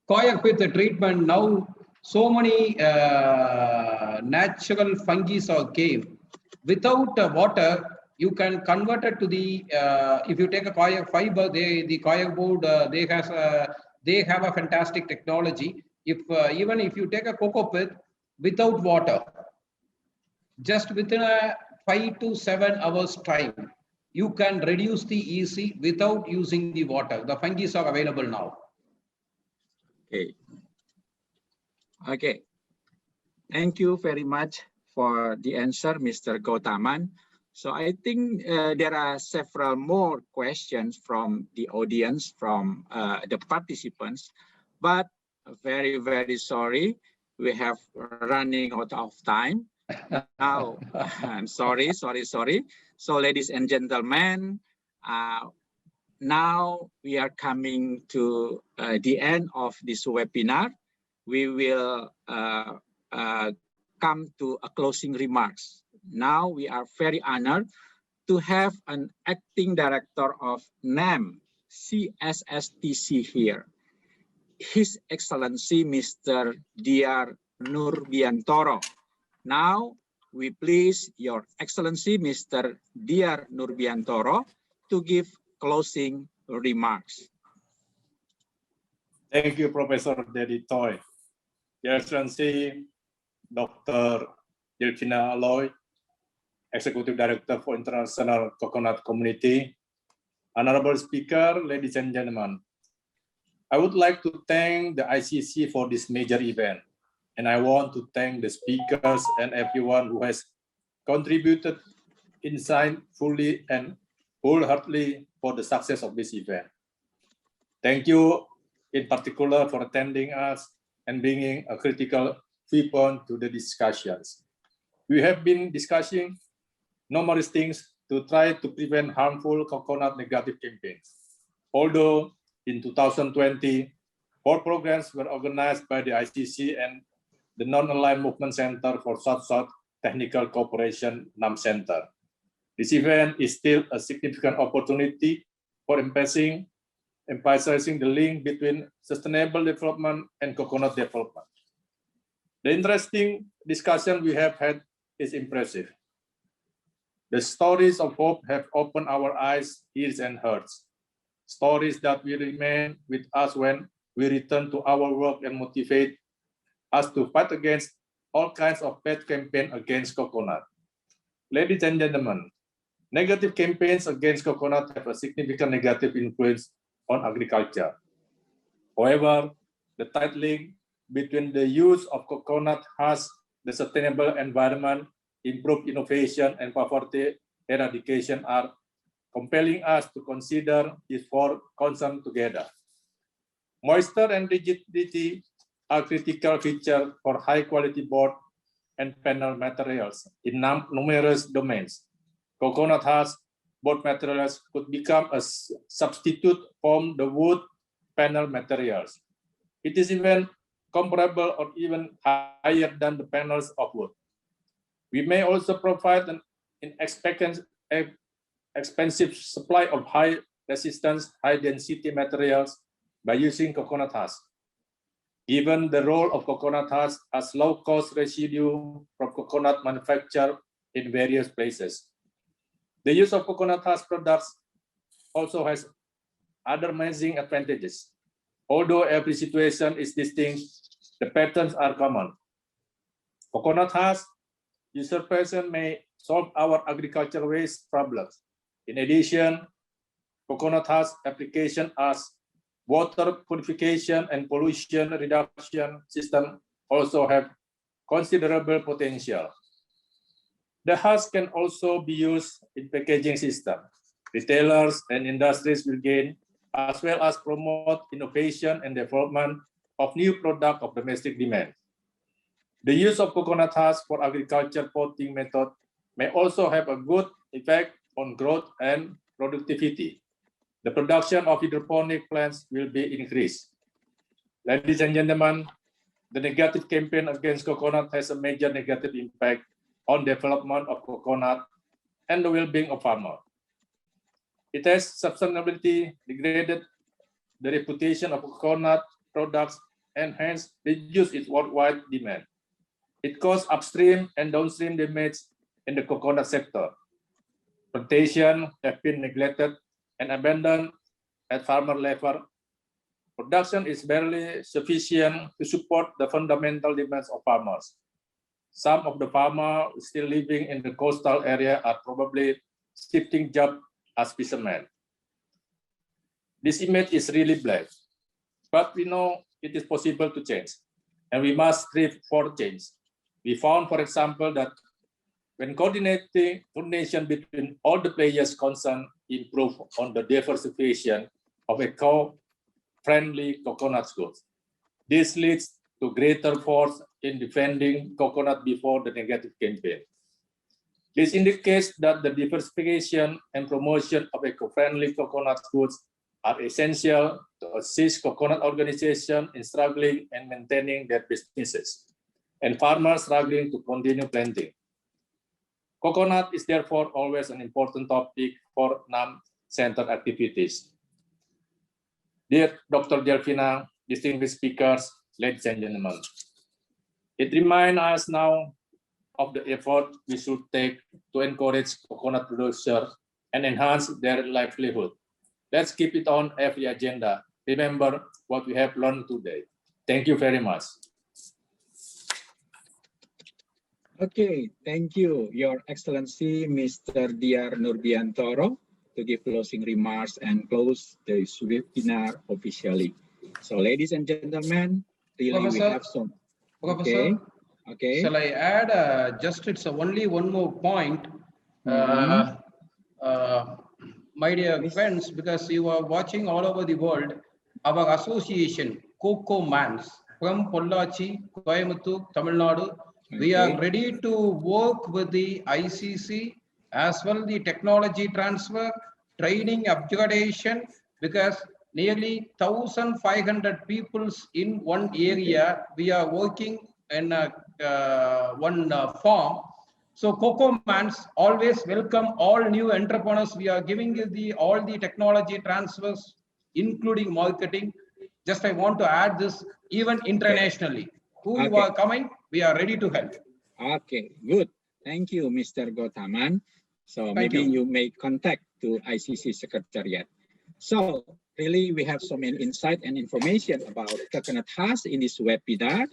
Coir with the treatment now, so many natural fungi are came. Without water, you can convert it to the. If you take a coir fiber, the coir board they have a fantastic technology. If even if you take a cocoa pit without water, just within a 5 to 7 hours time, you can reduce the EC without using the water. The fungi are available now. Okay. Okay. Thank you very much for the answer, Mr. Gautaman. So I think there are several more questions from the audience, from the participants, but very, very sorry, we have running out of time. Now, I'm sorry. So ladies and gentlemen, now we are coming to the end of this webinar. We will come to a closing remarks. Now we are very honored to have an acting director of NAM CSSTC here. His Excellency Mr. Dr. Nurbiantoro. Now we please Your Excellency Mr. Dr. Nurbiantoro to give closing remarks. Thank you, Professor Dedi Toy. Your Excellency, Dr. Delphina Aloy, Executive Director for International Coconut Community, Honorable Speaker, ladies and gentlemen, I would like to thank the ICC for this major event, and I want to thank the speakers and everyone who has contributed insightfully and wholeheartedly for the success of this event. Thank you in particular for attending us and bringing a critical viewpoint to the discussions. We have been discussing numerous things to try to prevent harmful coconut negative campaigns. Although in 2020, 4 programs were organized by the ICC and the Non-Aligned Movement Center for South-South Technical Cooperation NAM Center. This event is still a significant opportunity for emphasizing the link between sustainable development and coconut development. The interesting discussion we have had is impressive. The stories of hope have opened our eyes, ears, and hearts. Stories that will remain with us when we return to our work and motivate us to fight against all kinds of bad campaigns against coconut. Ladies and gentlemen, negative campaigns against coconut have a significant negative influence on agriculture. However, the tight link between the use of coconut husk, the sustainable environment, improved innovation, and poverty eradication are compelling us to consider these 4 concerns together. Moisture and rigidity are critical features for high-quality board and panel materials in numerous domains. Coconut husk board materials could become a substitute from the wood panel materials. It is even comparable or even higher than the panels of wood. We may also provide an expensive supply of high resistance, high density materials by using coconut husk. Given the role of coconut husk as low cost residue from coconut manufacture in various places. The use of coconut husk products also has other amazing advantages. Although every situation is distinct, the patterns are common. Coconut husk usurpation may solve our agricultural waste problems. In addition, coconut husk application as water purification and pollution reduction system also have considerable potential. The husk can also be used in packaging system. Retailers and industries will gain, as well as promote innovation and development of new product of domestic demand. The use of coconut husk for agriculture potting method may also have a good effect on growth and productivity. The production of hydroponic plants will be increased. Ladies and gentlemen, the negative campaign against coconut has a major negative impact on development of coconut and the well-being of farmers. It has substantially degraded the reputation of coconut products and hence reduced its worldwide demand. It caused upstream and downstream damage in the coconut sector. Plantations have been neglected and abandoned at farmer level. Production is barely sufficient to support the fundamental demands of farmers. Some of the farmers still living in the coastal area are probably shifting jobs as fishermen. This image is really black, but we know it is possible to change, and we must strive for change. We found, for example, that when coordination between all the players concerned improve on the diversification of eco-friendly coconut goods, this leads to greater force in defending coconut before the negative campaign. This indicates that the diversification and promotion of eco-friendly coconut goods are essential to assist coconut organizations in struggling and maintaining their businesses, and farmers struggling to continue planting. Coconut is therefore always an important topic for NAM-centered activities. Dear Dr. Delfina, distinguished speakers, ladies and gentlemen, it reminds us now of the effort we should take to encourage coconut producers and enhance their livelihood. Let's keep it on every agenda. Remember what we have learned today. Thank you very much. Okay, thank you, Your Excellency, Mr. Diar Nurbiantoro, to give closing remarks and close this webinar officially. So, ladies and gentlemen, really Professor, we have some. Professor, okay. Shall I add just it's only one more point, my dear friends, because you are watching all over the world, our association, Coco Mans, from Pollachi, Coimbatore, Tamil Nadu, we are ready to work with the ICC as well the technology transfer, training, upgradation, because nearly 1,500 people in one area, we are working in one farm. So Coco Mans always welcome all new entrepreneurs. We are giving you all the technology transfers, including marketing. Just I want to add this, even internationally. Who you are coming, we are ready to help. Okay, good. Thank you, Mr. Gotaman. So maybe you make contact to ICC Secretariat. So really, we have so many insight and information about coconut husk in this webinar.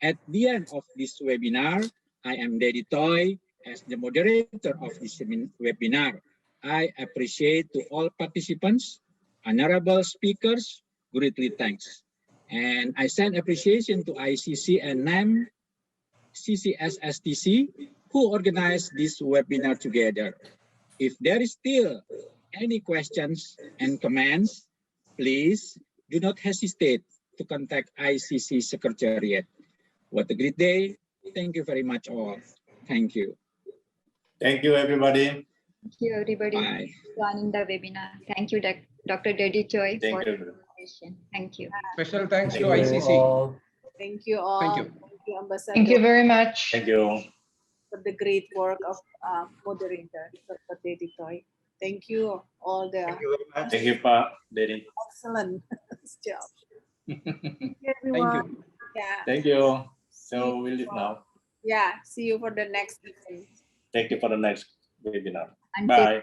At the end of this webinar, I am Dedi Toy as the moderator of this webinar. I appreciate to all participants, honorable speakers, greatly thanks. And I send appreciation to ICC and NAM, CCSSTC, who organized this webinar together. If there is still any questions and comments, please do not hesitate to contact ICC Secretariat. What a great day. Thank you very much all. Thank you. Thank you, everybody. Thank you, everybody, Bye. for joining the webinar. Thank you, Dr. Dedi Choi, Thank for you. the presentation. Thank you. Special thanks to Thank you ICC. all. Thank you all. Thank you. Thank you, Ambassador. Thank you very much. Thank you. For the great work of moderator, Dr. Dedi Toy. Thank you all the Thank you very much. Thank you, Pak Dedi. excellent job. Thank Everyone. you. Yeah. Thank you. So we leave now. Yeah. See you for the next meeting. Thank you for the next webinar. Until Bye.